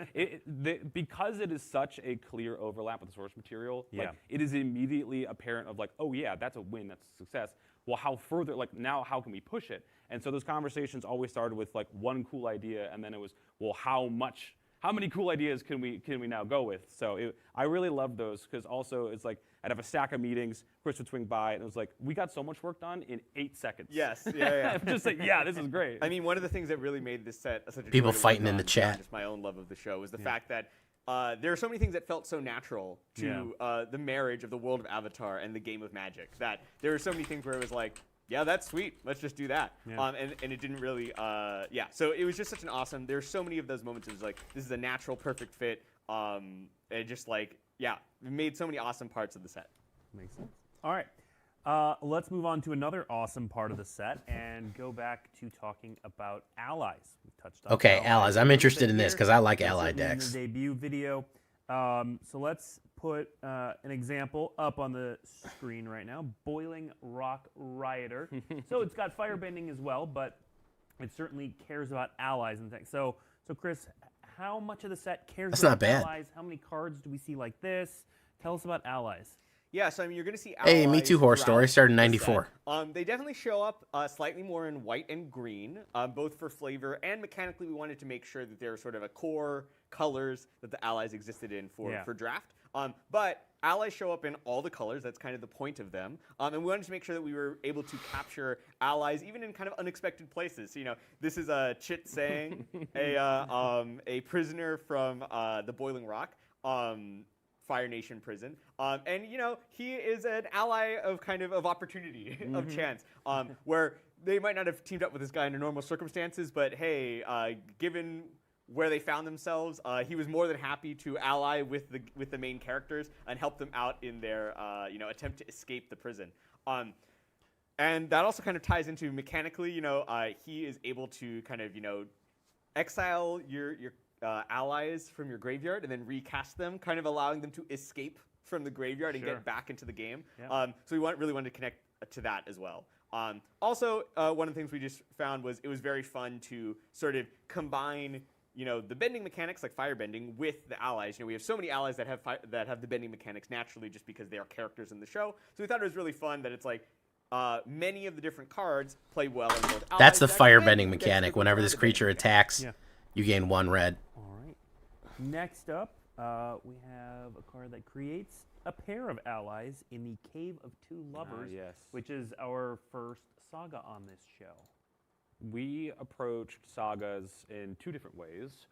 because it is such a clear overlap with the source material, like, it is immediately apparent of like, oh yeah, that's a win, that's a success. well, how further, like now, how can we push it? And so those conversations always started with like one cool idea, and then it was, well, how many cool ideas can we now go with? So I really loved those, because also it's like I'd have a stack of meetings, Chris would swing by, and it was like, we got so much work done in 8 seconds. Yes, yeah. Just like, yeah, this is great. I mean, one of the things that really made this set such a People joy to fighting work in the on, chat. beyond just my own love of the show, was the fact that there are so many things that felt so natural to the marriage of the world of Avatar and the game of Magic, that there were so many things where it was like, yeah, that's sweet. Let's just do that. Yeah. And it didn't really, So it was just such an awesome. There's so many of those moments. It was like, this is a natural, perfect fit. It just like, it made so many awesome parts of the set. Makes sense. All right. Let's move on to another awesome part of the set and go back to talking about allies. We've touched on Okay, allies. I'm interested in this because I like ally in the decks. debut video. So let's put an example up on the screen right now. Boiling Rock Rioter. So it's got firebending as well, but it certainly cares about allies and things. So Chris, how much of the set cares That's about not bad. allies? How many cards do we see like this? Tell us about allies. Yeah, so I mean, you're going to see allies. Hey, Me Too Horror throughout Story started in the '94. set. They definitely show up slightly more in white and green, both for flavor and mechanically. We wanted to make sure that there were sort of a core colors that the allies existed in for draft. But allies show up in all the colors. That's kind of the point of them. And we wanted to make sure that we were able to capture allies even in kind of unexpected places. So, you know, this is Chit Sang, a prisoner from the Boiling Rock. Fire Nation prison, and you know, he is an ally of kind of opportunity, of chance, where they might not have teamed up with this guy under normal circumstances, but hey, given where they found themselves, he was more than happy to ally with the main characters and help them out in their attempt to escape the prison. And that also kind of ties into mechanically, he is able to kind of exile your allies from your graveyard and then recast them, kind of allowing them to escape from the graveyard and get back into the game. Yeah. So we really wanted to connect to that as well. Also, one of the things we just found was it was very fun to sort of combine the bending mechanics like fire bending with the allies. We have so many allies that have the bending mechanics naturally just because they are characters in the show. So we thought it was really fun that it's like many of the different cards play well in both allies. That's the decks fire and bending against mechanic. different Whenever kinds this of bending creature mechanics. attacks, Yeah. you gain 1 red. All right. Next up, we have a card that creates a pair of allies in the Cave of Two Lovers, yes. which is our first saga on this show. We approached sagas in 2 different ways.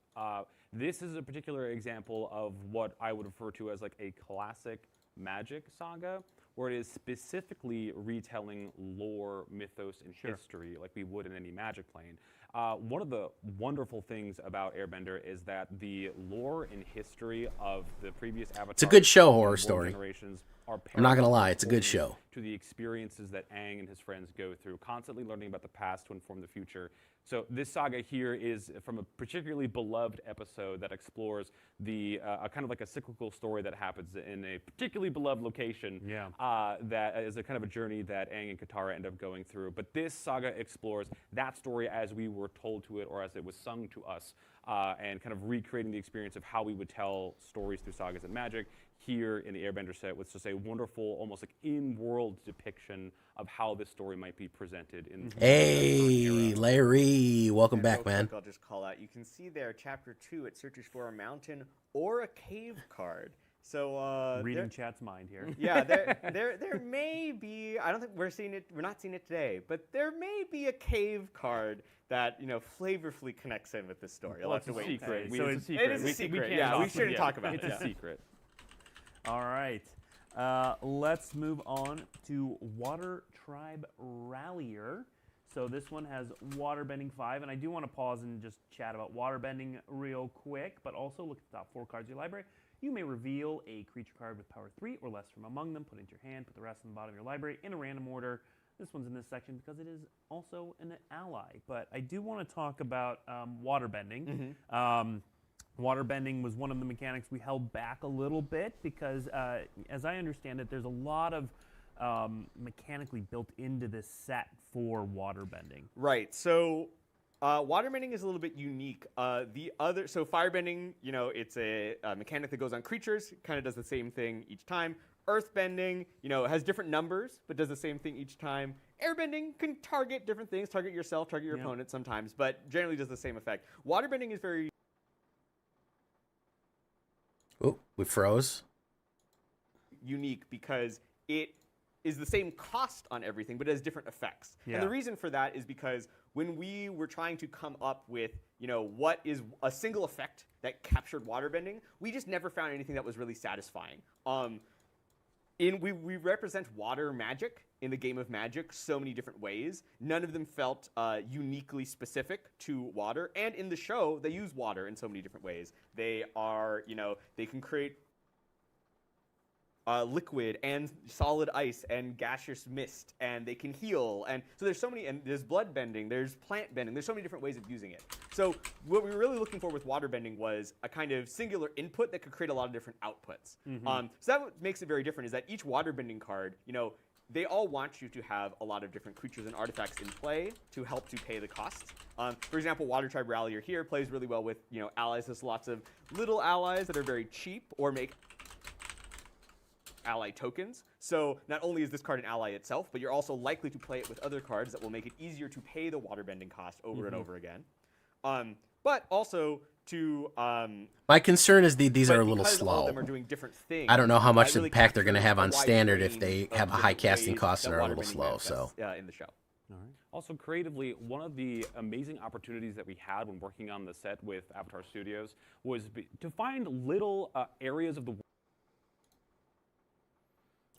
This is a particular example of what I would refer to as like a classic Magic saga, where it is specifically retelling lore, mythos, and history like we would in any Magic plane. One of the wonderful things about Airbender is that the lore and history of the previous Avatar. It's a good show, Horror Story. Generations are I'm not gonna paramount lie, it's a good importance show. to the experiences that Aang and his friends go through, constantly learning about the past to inform the future. So this saga here is from a particularly beloved episode that explores the kind of like a cyclical story that happens in a particularly beloved location. That is a kind of a journey that Aang and Katara end up going through. But this saga explores that story as we were told to it or as it was sung to us, and kind of recreating the experience of how we would tell stories through sagas and Magic. Here in the Airbender set was just a wonderful, almost like in-world depiction of how this story might be presented in. Hey, Larry, welcome And back, real quick, man. I'll just call out. You can see there, Chapter 2. It searches for a mountain or a cave card. So Reading chat's mind here. yeah, there may be. I don't think we're seeing it. We're not seeing it today, but there may be a cave card that flavorfully connects in with this story. I'll Well, have to it's a wait. secret. So It's a secret. It is a We secret. can't Yeah, talk we about shouldn't it. talk about It's it. a secret. All right. Let's move on to Water Tribe Rallier. So this one has Waterbending 5, and I do want to pause and just chat about Waterbending real quick, but also look at the top 4 cards of your library. You may reveal a creature card with power 3 or less from among them, put it into your hand, put the rest on the bottom of your library in a random order. This one's in this section because it is also an ally. But I do want to talk about waterbending. Waterbending was one of the mechanics we held back a little bit because, as I understand it, there's a lot of mechanically built into this set for waterbending. Right. So waterbending is a little bit unique. So firebending, it's a mechanic that goes on creatures, kind of does the same thing each time. Earthbending, has different numbers, but does the same thing each time. Airbending can target different things, target yourself, target your opponent sometimes, but generally does the same effect. Waterbending is very... Oh, we froze. unique because it is the same cost on everything, but it has different effects. Yeah. And the reason for that is because when we were trying to come up with, what is a single effect that captured waterbending, we just never found anything that was really satisfying. We represent water magic in the game of Magic so many different ways. None of them felt uniquely specific to water. And in the show, they use water in so many different ways. They are, they can create liquid and solid ice and gaseous mist, and they can heal. And so there's so many, and there's blood bending, there's plant bending, there's so many different ways of using it. So what we were really looking for with water bending was a kind of singular input that could create a lot of different outputs. So that what makes it very different is that each water bending card, they all want you to have a lot of different creatures and artifacts in play to help to pay the costs. For example, Water Tribe Rallier here plays really well with allies. There's lots of little allies that are very cheap or make ally tokens. So not only is this card an ally itself, but you're also likely to play it with other cards that will make it easier to pay the waterbending cost over and over again. But also to... My concern is these are a little all of slow. them are doing different things, I don't know how much really impact they're going to capture have on a wide standard if range they of have a high different casting ways cost and that are a little waterbending slow. So manifests, in the show. Also, creatively, one of the amazing opportunities that we had when working on the set with Avatar Studios was to find little areas of the world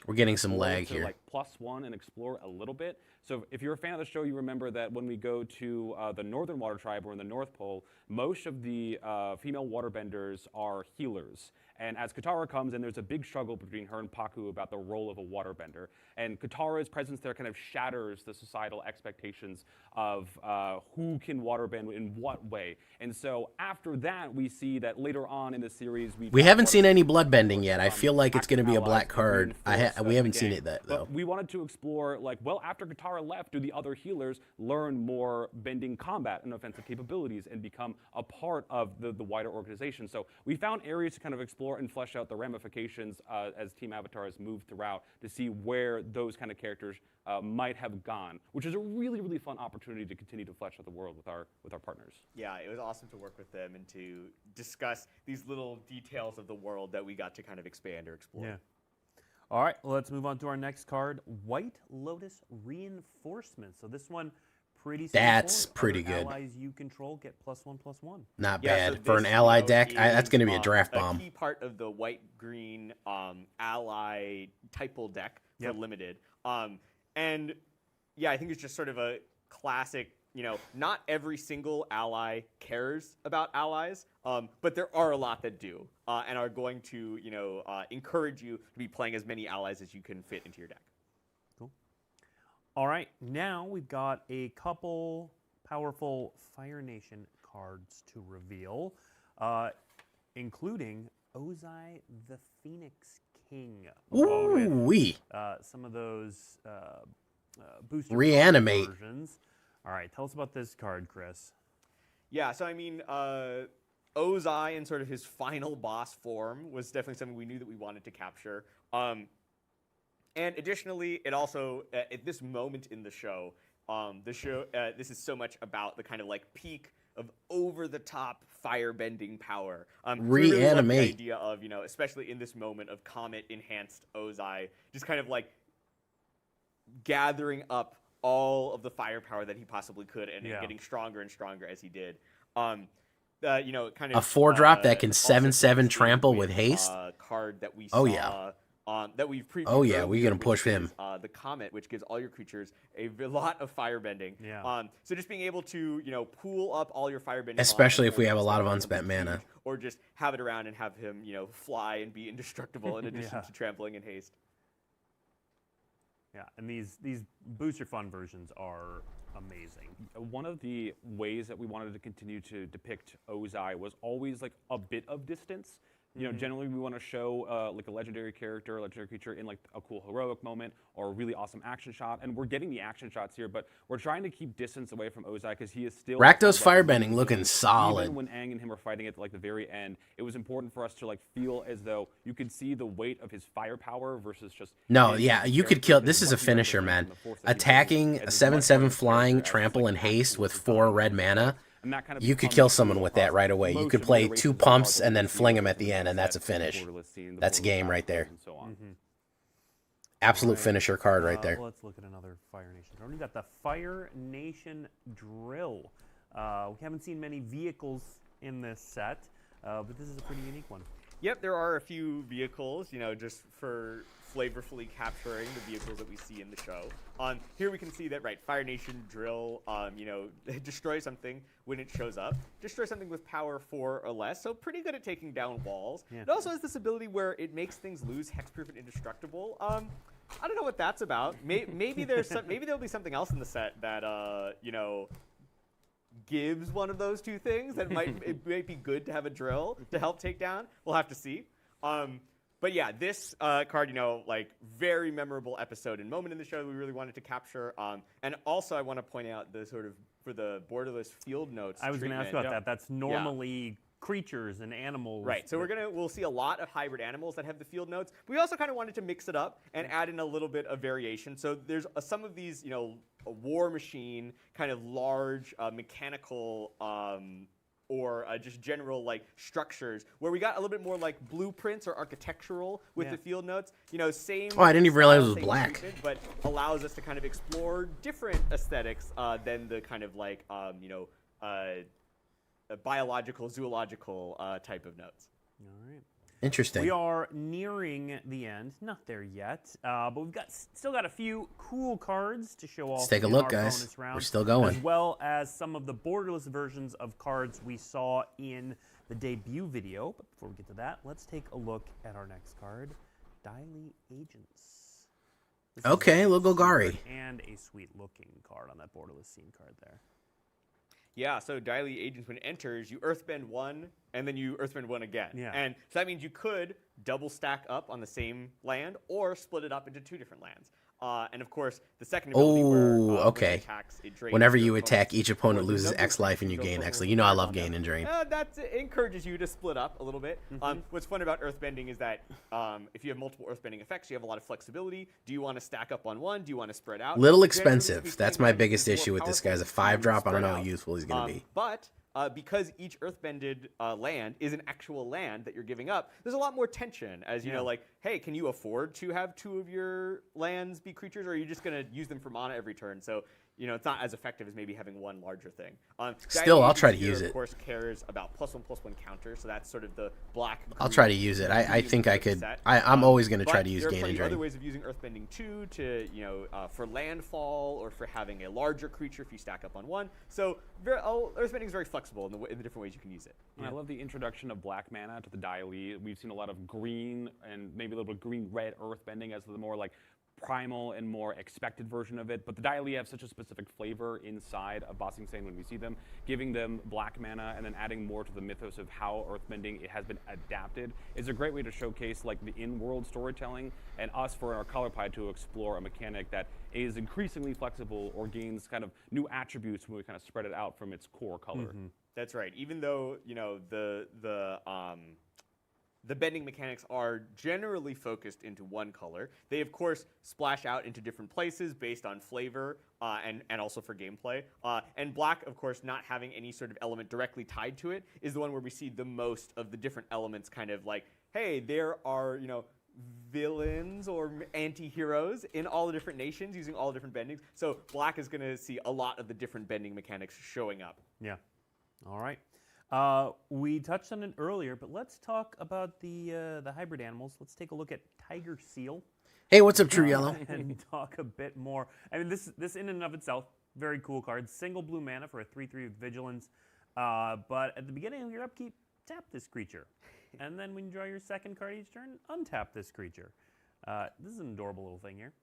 we're getting some lag to here. like +1 and explore a little bit. So if you're a fan of the show, you remember that when we go to the Northern Water Tribe or in the North Pole, most of the female waterbenders are healers. And as Katara comes in, there's a big struggle between her and Paku about the role of a waterbender. And Katara's presence there kind of shatters the societal expectations of who can waterbend in what way. And so after that, we see that later on in the series, we haven't seen any bloodbending yet. I feel like it's going to be a black card. We haven't seen it though. But we wanted to explore, after Katara left, do the other healers learn more bending combat and offensive capabilities and become a part of the wider organization? So we found areas to kind of explore and flesh out the ramifications as Team Avatar has moved throughout to see where those kind of characters might have gone, which is a really, really fun opportunity to continue to flesh out the world with our partners. Yeah, it was awesome to work with them and to discuss these little details of the world that we got to kind of expand or explore. Yeah. All right, let's move on to our next card, White Lotus Reinforcement. So this one, pretty simple. That's pretty good. Allies you control get +1/+1. Not Yeah, bad. so For an this, ally deck, that's going to be a draft a bomb. key part of the white-green ally typal deck for limited. And yeah, I think it's just sort of a classic, not every single ally cares about allies, but there are a lot that do and are going to, encourage you to be playing as many allies as you can fit into your deck. Cool. All right, now we've got a couple powerful Fire Nation cards to reveal, including Ozai the Phoenix King. Ooh-wee. Some of those booster Reanimate versions. All right, tell us about this card, Chris. Yeah, so I mean, Ozai in sort of his final boss form was definitely something we knew that we wanted to capture. And additionally, it also, at this moment in the show, this is so much about the kind of peak of over-the-top fire-bending power. Reanimate. Really love the idea of, especially in this moment of Comet-enhanced Ozai, just kind of gathering up all of the firepower that he possibly could and getting stronger and stronger as he did. Kind of A 4-drop that can 7/7 trample with haste. Card that we saw. That we've previewed. Oh yeah, we're gonna push him. The Comet, which gives all your creatures a lot of firebending. Yeah. So just being able to pool up all your firebending, Especially if we have a lot of unspent mana, or just have it around and have him fly and be indestructible in addition to trampling and haste. Yeah, and these booster fun versions are amazing. One of the ways that we wanted to continue to depict Ozai was always a bit of distance. You know, generally we want to show like a legendary character, a legendary creature in like a cool heroic moment or a really awesome action shot, and we're getting the action shots here, but we're trying to keep distance away from Ozai because he is still Rakdos that firebending looking solid. Even when Aang and him are fighting at like the very end, it was important for us to like feel as though you could see the weight of his firepower versus just no, yeah, you could kill. This is a finisher, man. Attacking a 7/7 flying, trample, and haste with 4 red mana. You could kill someone with that right away. You could play 2 pumps and then fling them at the end, and that's a finish. That's a game right there. Absolute finisher card right there. Let's look at another Fire Nation. We got the Fire Nation Drill. We haven't seen many vehicles in this set, but this is a pretty unique one. Yep, there are a few vehicles, you know, just for flavorfully capturing the vehicles that we see in the show. Here we can see that, right, Fire Nation Drill, you know, destroy something when it shows up. Destroy something with power 4 or less, so pretty good at taking down walls. Yeah. It also has this ability where it makes things lose hexproof and indestructible. I don't know what that's about. Maybe there'll be something else in the set that, you know, gives one of those two things that it might be good to have a drill to help take down. We'll have to see. But yeah, this card, you know, like very memorable episode and moment in the show that we really wanted to capture. And also I want to point out the sort of, for the borderless field notes I was going to ask about that. That's normally creatures and animals. Right, so we'll see a lot of hybrid animals that have the field notes. We also kind of wanted to mix it up and add in a little bit of variation. So there's some of these, you know, a war machine, kind of large mechanical or just general like structures where we got a little bit more like blueprints or architectural with the field notes. You know, same. Oh, I didn't even realize it was black. But allows us to kind of explore different aesthetics than the kind of like you know biological, zoological type of notes. All right. Interesting. We are nearing the end. Not there yet, but we've still got a few cool cards to show off. Let's take a look, guys. We're still going. As well as some of the borderless versions of cards we saw in the debut video. But before we get to that, let's take a look at our next card, Villainy Agents. Okay, little Golgari. And a sweet-looking card on that borderless scene card there. Yeah, so Villainy Agents, when it enters, you earthbend 1, and then you earthbend 1 again. Yeah. And so that means you could double stack up on the same land, or split it up into 2 different lands. And of course, the second ability where okay. when it attacks, it drains whenever your you opponent's attack, each opponent or loses number X life and you gain X life. You know I love gain and drain. That encourages you to split up a little bit. What's fun about earthbending is that if you have multiple earthbending effects, you have a lot of flexibility. Do you want to stack up on one? Do you want to spread out? Little expensive. That's my biggest issue with this guy. As a 5-drop, I don't know how useful he's going to be. But because each earthbended land is an actual land that you're giving up, there's a lot more tension. As you know, like, hey, can you afford to have 2 of your lands be creatures, or are you just going to use them for mana every turn? So, you know, it's not as effective as maybe having one larger thing. Still, I'll try to use it. Of course, cares about +1/+1 counter, so that's sort of the black. I'll try to use it. I think I could. I'm always going to try to use gain and there are drain. other ways of using Earthbending 2 to, you know, for landfall or for having a larger creature if you stack up on 1. So Earthbending is very flexible in the different ways you can use it. And I love the introduction of black mana to the Villainy. We've seen a lot of green and maybe a little bit green-red earthbending as the more like primal and more expected version of it, but the Villainy have such a specific flavor inside of Ba Sing Se when we see them, giving them black mana and then adding more to the mythos of how earthbending it has been adapted is a great way to showcase like the in-world storytelling and us for our color pie to explore a mechanic that is increasingly flexible or gains kind of new attributes when we kind of spread it out from its core color. That's right. Even though, you know, the bending mechanics are generally focused into one color. They, of course, splash out into different places based on flavor and also for gameplay. And black, of course, not having any sort of element directly tied to it is the one where we see the most of the different elements kind of like, hey, there are, you know, villains or anti-heroes in all the different nations using all the different bendings. So black is going to see a lot of the different bending mechanics showing up. Yeah. All right. We touched on it earlier, but let's talk about the hybrid animals. Let's take a look at Tiger Seal. Hey, what's up, True Yellow? And talk a bit more. I mean, this in and of itself, very cool card. Single blue mana for a 3/3 with Vigilance. But at the beginning of your upkeep, tap this creature. And then when you draw your second card each turn, untap this creature. This is an adorable little thing here.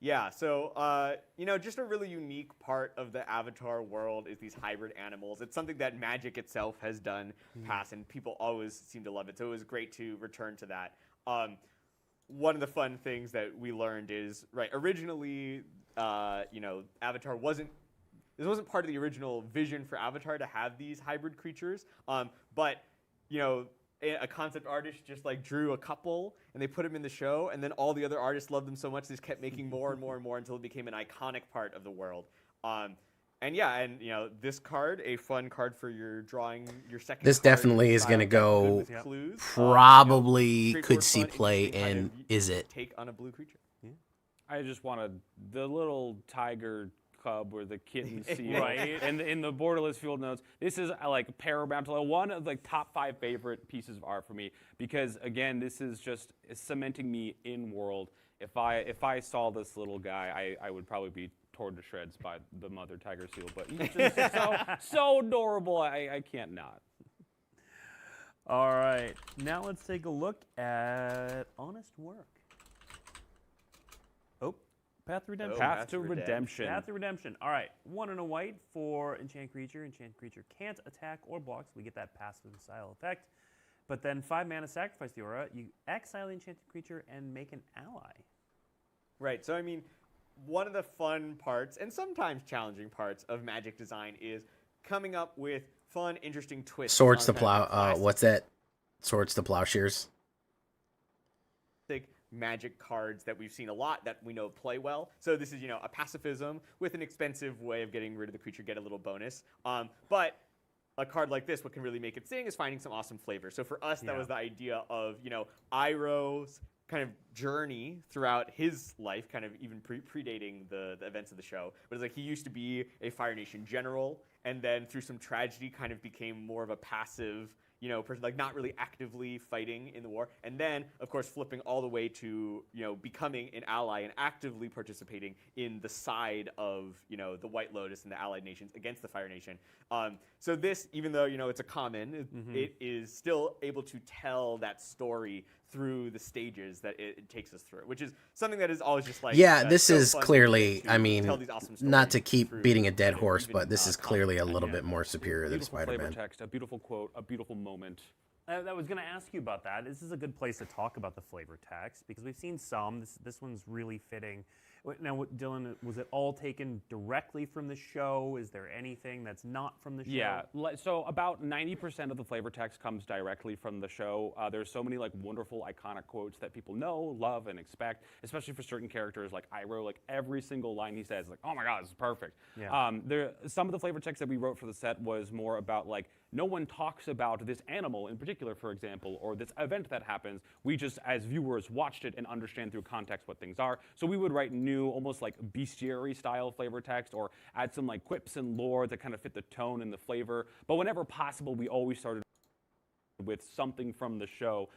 Yeah, so, you know, just a really unique part of the Avatar world is these hybrid animals. It's something that Magic itself has done past, and people always seem to love it. So it was great to return to that. One of the fun things that we learned is, right, originally, you know, Avatar this wasn't part of the original vision for Avatar to have these hybrid creatures, but, you know, a concept artist just like drew a couple and they put them in the show, and then all the other artists loved them so much they just kept making more and more and more until it became an iconic part of the world. And yeah, and you know, this card, a fun card for your drawing your second. This card definitely is style going to deck, go good with clues. probably You know, could straightforward, see fun, play interesting kind in of Is It. Take on a blue creature. I just wanted the little tiger cub or the kitten seal. Right. And in the borderless field notes, this is like paramount to one of the top 5 favorite pieces of art for me, because again, this is just cementing me in world. If I saw this little guy, I would probably be torn to shreds by the mother tiger seal, but he's just so adorable. I can't not. All right, now let's take a look at Honest Work. Oh, Path to Redemption. Path to Redemption. Path to Redemption. All right, 1 and a white for Enchant Creature. Enchant Creature can't attack or block, so we get that passive style effect. But then 5 mana, sacrifice the aura. You exile the Enchanted Creature and make an ally. Right. So I mean, one of the fun parts and sometimes challenging parts of Magic design is coming up with fun, interesting twists. Swords to on kind of plow. What's that? Swords to plowshares. Magic cards that we've seen a lot that we know play well. So this is, you know, a pacifism with an expensive way of getting rid of the creature, get a little bonus. But a card like this, what can really make it sing is finding some awesome flavor. So for us, that was the idea of, you know, Iroh's kind of journey throughout his life, kind of even predating the events of the show. But it's like he used to be a Fire Nation general, and then through some tragedy kind of became more of a passive, you know, person, like not really actively fighting in the war. And then, of course, flipping all the way to, you know, becoming an ally and actively participating in the side of, you know, the White Lotus and the allied nations against the Fire Nation. So this, even though, you know, it's a common, it is still able to tell that story through the stages that it takes us through, which is something that is always just like... Yeah, this so is fun clearly, to I mean, tell these awesome not to stories keep through, beating a dead you know, horse, even, but this is clearly a little bit more superior than Beautiful flavor Spider-Man. text, a beautiful quote, a beautiful moment. I was going to ask you about that. This is a good place to talk about the flavor text because we've seen some. This one's really fitting. Now, Dylan, was it all taken directly from the show? Is there anything that's not from the show? Yeah, so about 90% of the flavor text comes directly from the show. There's so many like wonderful, iconic quotes that people know, love, and expect, especially for certain characters like Iroh. Like every single line he says, like, oh my God, this is perfect. Yeah. Some of the flavor text that we wrote for the set was more about like, no one talks about this animal in particular, for example, or this event that happens. We just, as viewers, watched it and understand through context what things are. So we would write new, almost like bestiary style flavor text, or add some like quips and lore that kind of fit the tone and the flavor. But whenever possible, we always started with something from the show.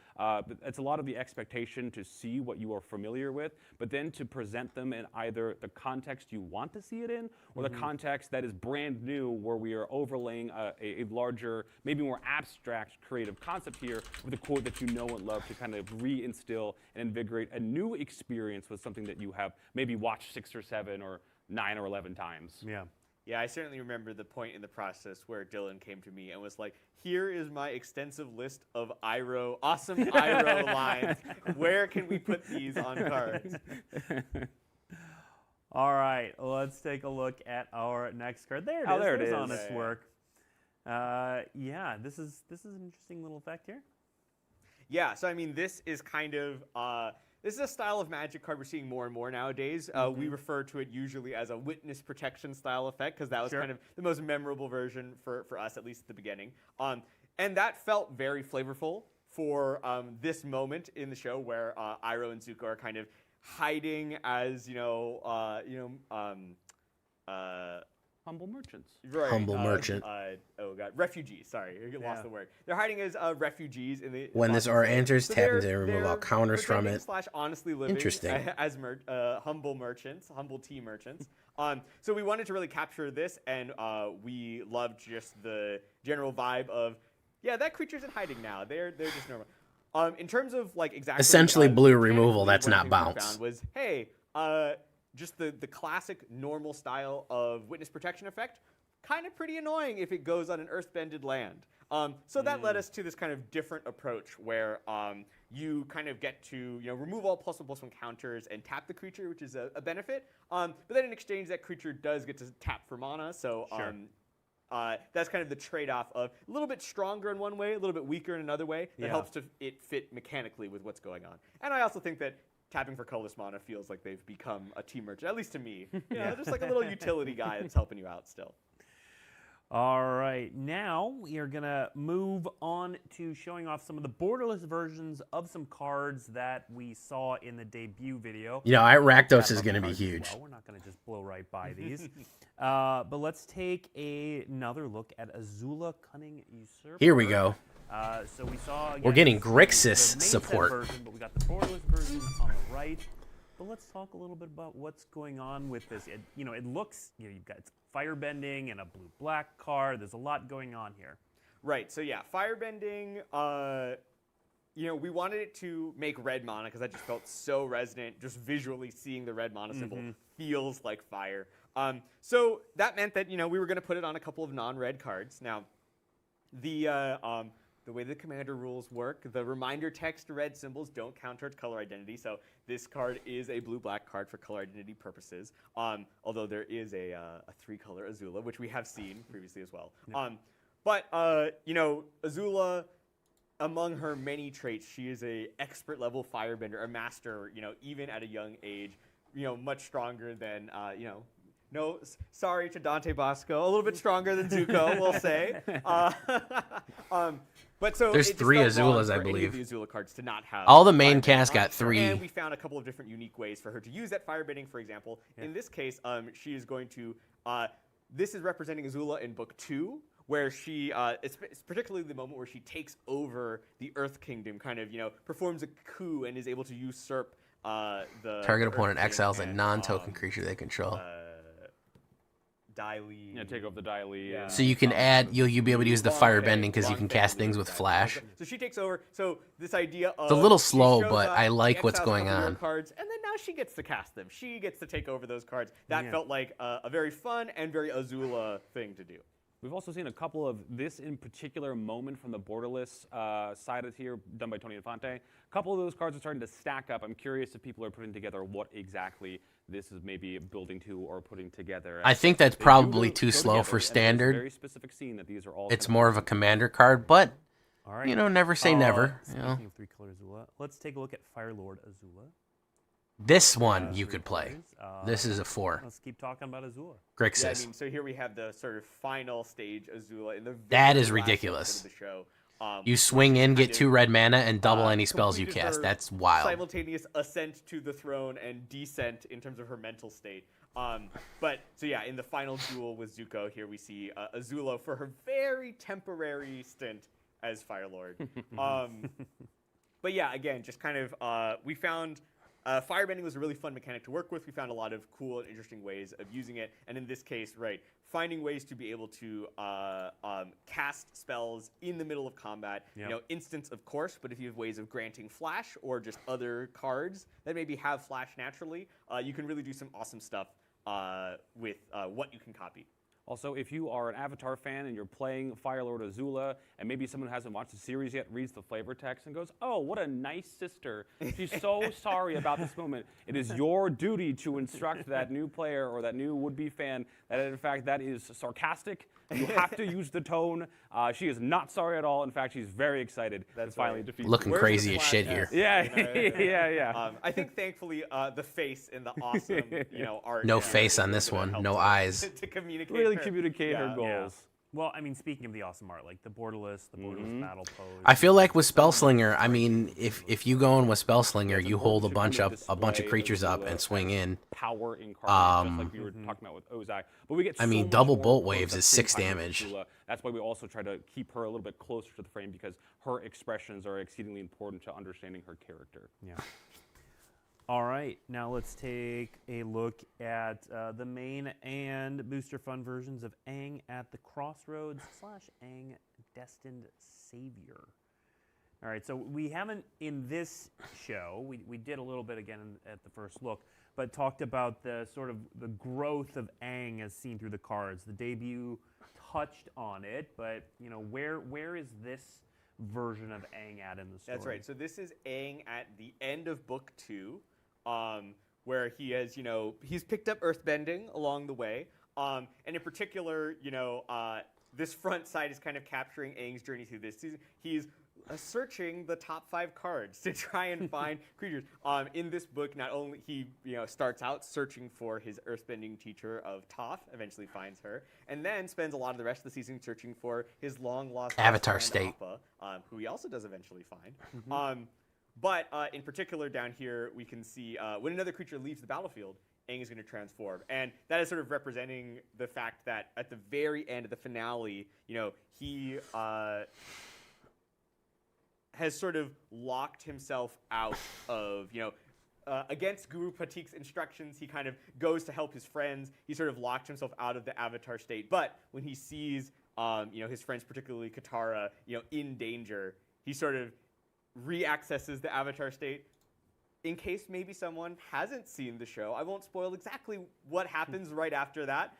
It's a lot of the expectation to see what you are familiar with, but then to present them in either the context you want to see it in, or the context that is brand new, where we are overlaying a larger, maybe more abstract creative concept here with a quote that you know and love to kind of reinstill and invigorate a new experience with something that you have maybe watched 6 or 7 or 9 or 11 times. Yeah. Yeah, I certainly remember the point in the process where Dylan came to me and was like, here is my extensive list of awesome Iroh lines. Where can we put these on cards? All right, let's take a look at our next card. There it is. Oh, there it There's is. Honest Yeah. Work. Yeah, this is an interesting little effect here. Yeah, so I mean, this is kind of... this is a style of Magic card we're seeing more and more nowadays. We refer to it usually as a witness protection style effect because that was kind of the most memorable version for us, at least at the beginning. And that felt very flavorful for this moment in the show where Iroh and Zuko are kind of hiding as, Humble merchants. right, Humble merchant. Oh god, refugees. Sorry, I lost the word. They're hiding as refugees in the. When this aura enters, tap into and remove all they're counters from pretending it. Slash honestly living Interesting. as humble merchants, humble tea merchants. So we wanted to really capture this, and we loved just the general vibe of, yeah, that creature's in hiding now. They're just normal. In terms of like exactly Essentially what, blue removal, that's one of not the things we bounce. found was, hey, just the classic normal style of witness protection effect, kind of pretty annoying if it goes on an earth-bended land. So that led us to this kind of different approach where you kind of get to remove all +1/+1 counters and tap the creature, which is a benefit. But then in exchange, that creature does get to tap for mana. So that's kind of the trade-off of a little bit stronger in one way, a little bit weaker in another way. That helps it fit mechanically with what's going on. And I also think that tapping for colorless mana feels like they've become a team merchant, at least to me. Just like a little utility guy that's helping you out still. All right, now we are going to move on to showing off some of the borderless versions of some cards that we saw in the debut video. Rakdos is going to be huge. Well, we're not going to just blow right by these. But let's take another look at Azula Cunning Usurper. Here we go. So we saw, again, We're getting the Grixis main support. set version, but we got the borderless version on the right. But let's talk a little bit about what's going on with this. It looks, you've got firebending and a blue-black card. There's a lot going on here. Right. So yeah, firebending. We wanted it to make red mana because that just felt so resonant. Just visually seeing the red mana symbol feels like fire. So that meant that we were going to put it on a couple of non-red cards. Now, the way the commander rules work, the reminder text red symbols don't count towards color identity, so this card is a blue-black card for color identity purposes, although there is a 3-color Azula, which we have seen previously as well. Azula, among her many traits, she is a expert-level firebender, a master, even at a young age, much stronger than, no, sorry to Dante Bosco, a little bit stronger than Zuko, we'll say. But so there's 3 Azulas, I any believe. of the Azula cards to not have All the main firebending cast got on. 3. And we found a couple of different unique ways for her to use that firebending. For example, in this case, she is going to. This is representing Azula in Book 2, where she, it's particularly the moment where she takes over the Earth Kingdom, kind of, performs a coup and is able to usurp the Target Earth opponent King exiles a and, non-token creature they control. Dai-Li. Yeah, take over the Dai-Li. Yeah. So you can add, you'll be able to use the firebending because you can cast things with flash. So she takes over. So this idea of It's a little she slow, shows but up, I like she what's exiles a going couple of your on. cards, and then now she gets to cast them. She gets to take over those cards. That felt like a very fun and very Azula thing to do. We've also seen a couple of this in particular moment from the borderless side of here, done by Tony Infante. A couple of those cards are starting to stack up. I'm curious if people are putting together what exactly this is maybe building to or putting together. I think that's probably too slow for standard. Very specific scene that these are all. It's more of a commander card, but All right. never say never. Speaking of 3-color Azula, let's take a look at Firelord Azula. This one you could play. colors. This is a 4. Let's keep talking about Azula. Grixis. Yeah, so here we have the sort of final stage Azula in the That very is last ridiculous. episode of the show. You swing in, get kind 2 of, red mana, and double any spells you completed cast. her That's wild. Simultaneous ascent to the throne and descent in terms of her mental state. So yeah, in the final duel with Zuko, here we see Azula for her very temporary stint as Firelord. But yeah, again, just kind of, we found firebending was a really fun mechanic to work with. We found a lot of cool and interesting ways of using it. And in this case, finding ways to be able to cast spells in the middle of combat. Yep. Instants, of course, but if you have ways of granting flash or just other cards that maybe have flash naturally, you can really do some awesome stuff with what you can copy. Also, if you are an Avatar fan and you're playing Firelord Azula, and maybe someone who hasn't watched the series yet reads the flavor text and goes, "Oh, what a nice sister. She's so sorry about this moment." It is your duty to instruct that new player or that new would-be fan that, in fact, that is sarcastic. You have to use the tone. She is not sorry at all. In fact, she's very excited to finally defeat Looking Where's crazy the as flash shit S? here. Yeah. I think, thankfully, the face and the awesome, art. No is face on really this gonna one. help No to- eyes. To communicate. Really her. communicate her goals. Well, I mean, speaking of the awesome art, like the borderless battle pose. I feel like with Spellslinger, I mean, if you go in with Spellslinger, you hold a bunch of creatures up and swing in. Power incarnate, just like we were talking about with Ozai. But we get. I mean, so much double more bolt from waves the is 6 free time damage. of Azula. That's why we also try to keep her a little bit closer to the frame because her expressions are exceedingly important to understanding her character. Yeah. All right, now let's take a look at the main and booster fun versions of Aang at the Crossroads / Aang Destined Savior. All right, so we haven't in this show, we did a little bit again at the first look, but talked about the sort of the growth of Aang as seen through the cards. The debut touched on it, but you know, where is this version of Aang at in the story? That's right. So this is Aang at the end of book 2, where he has, you know, he's picked up earthbending along the way, and in particular, you know, this front side is kind of capturing Aang's journey through this. He's searching the top 5 cards to try and find creatures. In this book, not only he starts out searching for his earthbending teacher of Toph, eventually finds her, and then spends a lot of the rest of the season searching for his long lost Avatar best friend, State, Appa, who he also does eventually find. But in particular, down here we can see when another creature leaves the battlefield, Aang is going to transform, and that is sort of representing the fact that at the very end of the finale, you know, he has sort of locked himself out of, you know, against Guru Patik's instructions, he kind of goes to help his friends. He sort of locked himself out of the Avatar state. But when he sees, you know, his friends, particularly Katara, you know, in danger, he sort of reaccesses the Avatar state. In case maybe someone hasn't seen the show, I won't spoil exactly what happens right after that.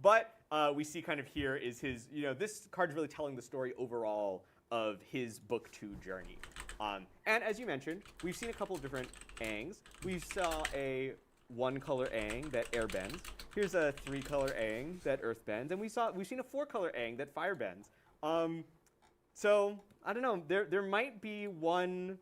But we see kind of here is his, you know, this card's really telling the story overall of his book 2 journey. And as you mentioned, we've seen a couple of different Aangs. We saw a 1-color Aang that airbends. Here's a 3-color Aang that earthbends, and we've seen a 4-color Aang that firebends. So I don't know. There might be one.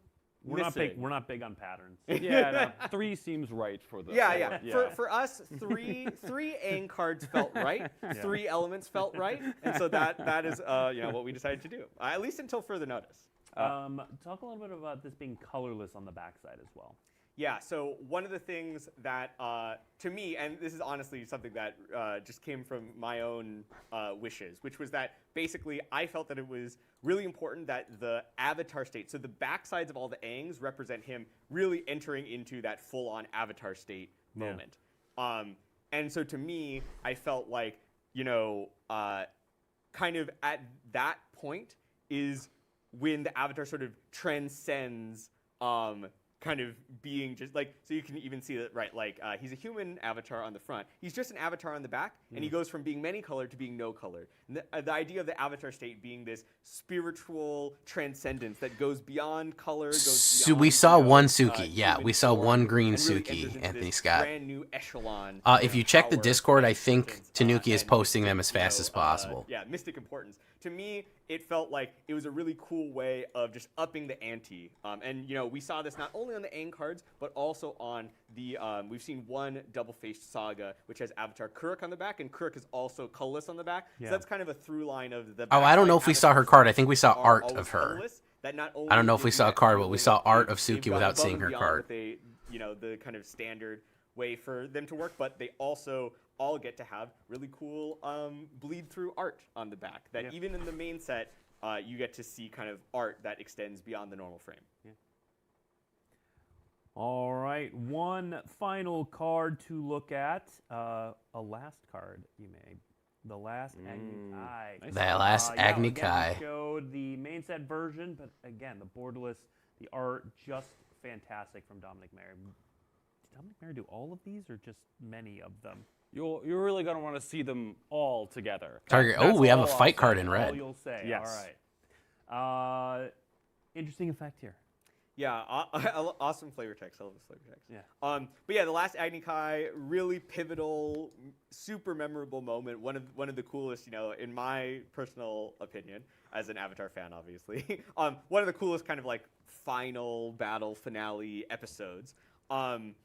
We're not big on patterns. Yeah, no, 3 seems right for the. Yeah. For us, three Aang cards felt right. 3 elements felt right, and so that is you know, what we decided to do, at least until further notice. Talk a little bit about this being colorless on the backside as well. Yeah, so one of the things that, to me, and this is honestly something that just came from my own wishes, which was that basically I felt that it was really important that the Avatar state, so the backsides of all the Aangs represent him really entering into that full-on Avatar state moment. And so to me, I felt like, you know, kind of at that point is when the Avatar sort of transcends kind of being just like, so you can even see that, right, like he's a human avatar on the front. He's just an avatar on the back, and he goes from being many colored to being no colored. And the idea of the Avatar state being this spiritual transcendence that goes beyond color, goes So beyond, we saw you know, one Suki, yeah, human we saw form, one green and really Suki, enters into Anthony this Scott. brand new echelon. If you check the power, Discord, I think importance, Tanuki is and posting them mystic, as fast as possible. yeah, mystic importance. To me, it felt like it was a really cool way of just upping the ante. And you know, we saw this not only on the Aang cards, but also on the we've seen one double-faced saga, which has Avatar Kuruk on the back, and Kuruk is also colorless on the back. Yeah. So that's kind of a through line of the. Oh, I don't know if we saw her card. I think we saw are art always of her. colorless, that not only I don't know if we is saw a that card, but we feeling saw that art they've- of Suki they've gone without above seeing and her beyond card. what they, you know, the kind of standard way for them to work, but they also all get to have really cool bleed through art on the back. That even in the main set, you get to see kind of art that extends beyond the normal frame. All right, one final card to look at. A last card, you may. The last Agni Kai. Nice. That last Agni again, Kai. we showed the main set version, but again, the borderless, the art, just fantastic from Dominic Mayer. Did Dominic Mayer do all of these, or just many of them? You're really going to want to see them all together. Target. That's Oh, we have a all I'll fight say. card in All red. you'll say. Yes. All right. Interesting effect here. Yeah, awesome flavor text. I love this flavor text. Yeah. But yeah, the last Agni Kai, really pivotal, super memorable moment. One of the coolest, you know, in my personal opinion, as an Avatar fan, obviously. One of the coolest kind of like final battle finale episodes. And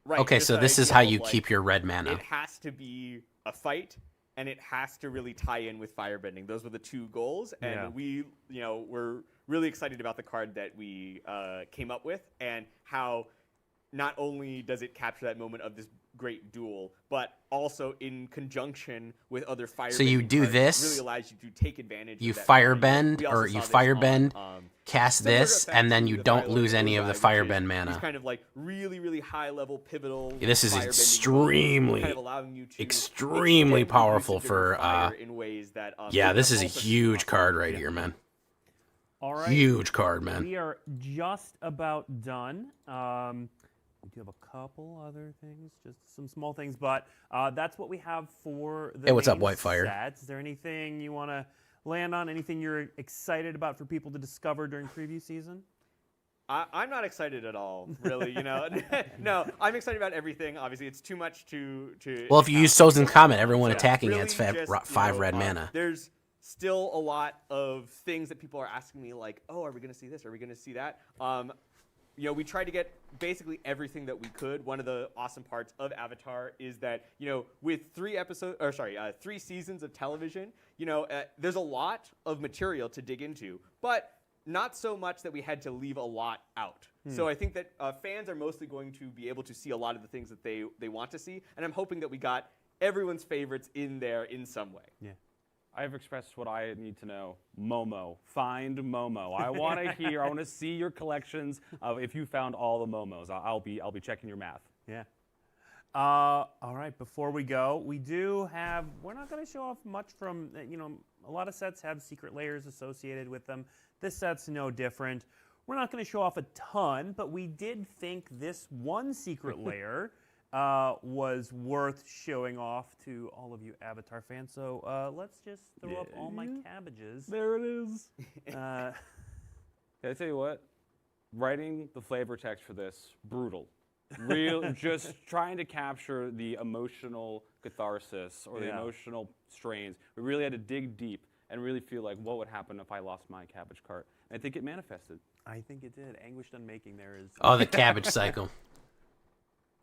right. Okay, just so the this is idea how of, you like, keep your red mana. It has to be a fight, and it has to really tie in with firebending. Those were the 2 goals, and Yeah. we, you know, were really excited about the card that we came up with, and how not only does it capture that moment of this great duel, but also in conjunction with other firebending So you do cards, this, really allows you to take advantage. you of that firebend, We also or you saw this on, firebend, cast similar this, effect and then to you the don't Fire lose Lord any of the Ozai, which is firebend these mana. kind of like really, really high level pivotal. Yeah, this is firebending extremely, kind of allowing you to extremely extend the powerful usage of for, your fire in ways that, yeah, this is a also huge awesome. card right here, man. All right. Huge card, man. We are just about done. We do have a couple other things, just some small things, but that's what we have for the Hey, what's up, main Whitefire? sets. Is there anything you want to land on? Anything you're excited about for people to discover during preview season? I'm not excited at all, really. No, I'm excited about everything. Obviously, it's too much to. Well, if you use Sozin's Comet, everyone So attacking really gets just, 5 red mana. There's still a lot of things that people are asking me, like, oh, are we going to see this? Are we going to see that? We tried to get basically everything that we could. One of the awesome parts of Avatar is that, with 3 seasons of television, there's a lot of material to dig into, but not so much that we had to leave a lot out. So I think that fans are mostly going to be able to see a lot of the things that they want to see, and I'm hoping that we got everyone's favorites in there in some way. Yeah. I have expressed what I need to know. Momo. Find Momo. I want to hear. I want to see your collections of if you found all the Momos. I'll be checking your math. Yeah. All right. Before we go, we're not going to show off much from. A lot of sets have secret layers associated with them. This set's no different. We're not going to show off a ton, but we did think this one secret layer was worth showing off to all of you Avatar fans. So let's just throw up all my cabbages. There it is. Uh, Can I tell you what? Writing the flavor text for this, brutal. Just trying to capture the emotional catharsis or the emotional strains. We really had to dig deep and really feel like what would happen if I lost my cabbage cart. And I think it manifested. I think it did. Anguished Unmaking there is. Oh, the cabbage cycle.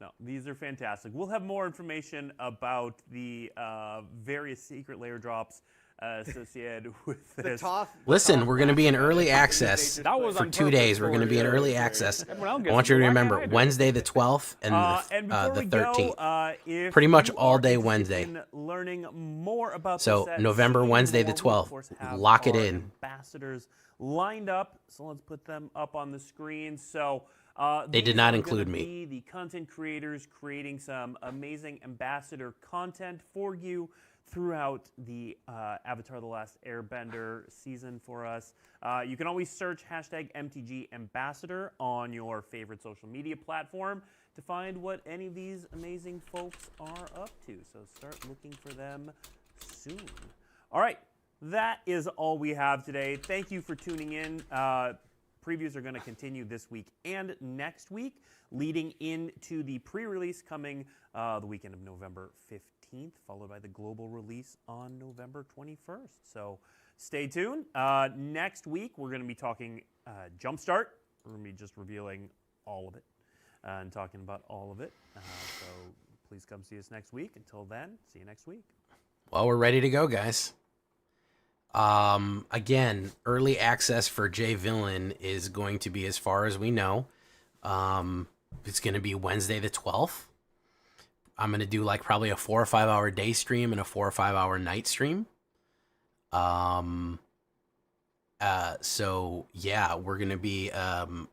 No, these are fantastic. We'll have more information about the various secret layer drops associated with this. Listen, we're going to be in early access That was for on 2 days. purpose We're going to for be in you. early access. Everyone else I gets want you to it. Why remember can't I do Wednesday the 12th and And the before we 13th. go, if Pretty much you all are day interested Wednesday. in learning more about So, the set, November, seeing Wednesday more, the we, of 12th. course, have Lock it our in. Ambassadors lined up, so let's put them up on the screen. So They did these not are include gonna me. be the content creators creating some amazing ambassador content for you throughout the Avatar The Last Airbender season for us. You can always search hashtag MTG Ambassador on your favorite social media platform to find what any of these amazing folks are up to. So start looking for them soon. All right, that is all we have today. Thank you for tuning in. Previews are going to continue this week and next week, leading into the pre-release coming the weekend of November 15th, followed by the global release on November 21st. So stay tuned. Next week, we're going to be talking Jumpstart. We're going to be just revealing all of it and talking about all of it. So please come see us next week. Until then, see you next week. Well, we're ready to go, guys. Again, early access for Villainy is going to be, as far as we know, it's going to be Wednesday the 12th. I'm going to do like probably a 4 or 5 hour day stream and a 4 or 5 hour night stream. So yeah, we're going to be,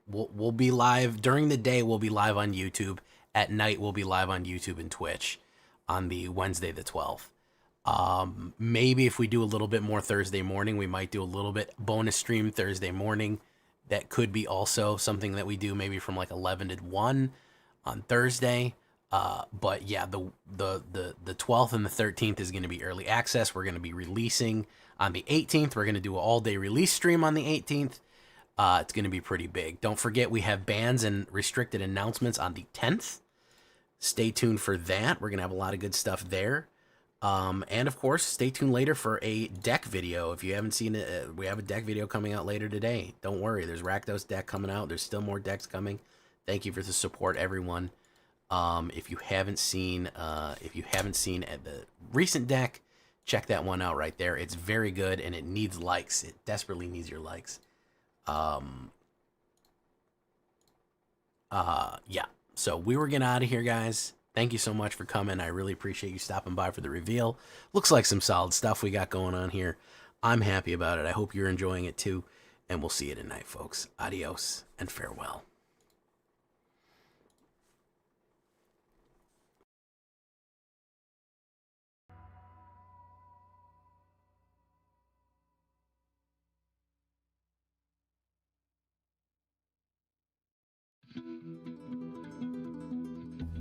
we'll be live during the day. We'll be live on YouTube. At night, we'll be live on YouTube and Twitch on the Wednesday the 12th. Maybe if we do a little bit more Thursday morning, we might do a little bit bonus stream Thursday morning. That could be also something that we do maybe from like 11 to 1 on Thursday. But yeah, the 12th and the 13th is going to be early access. We're going to be releasing on the 18th. We're going to do an all day release stream on the 18th. It's going to be pretty big. Don't forget we have bans and restricted announcements on the 10th. Stay tuned for that. We're going to have a lot of good stuff there. And of course, stay tuned later for a deck video. If you haven't seen it, we have a deck video coming out later today. Don't worry, there's Rakdos deck coming out. There's still more decks coming. Thank you for the support, everyone. If you haven't seen the recent deck, check that one out right there. It's very good and it needs likes. It desperately needs your likes. Yeah. So we were getting out of here, guys. Thank you so much for coming. I really appreciate you stopping by for the reveal. Looks like some solid stuff we got going on here. I'm happy about it. I hope you're enjoying it too. And we'll see you tonight, folks. Adios and farewell.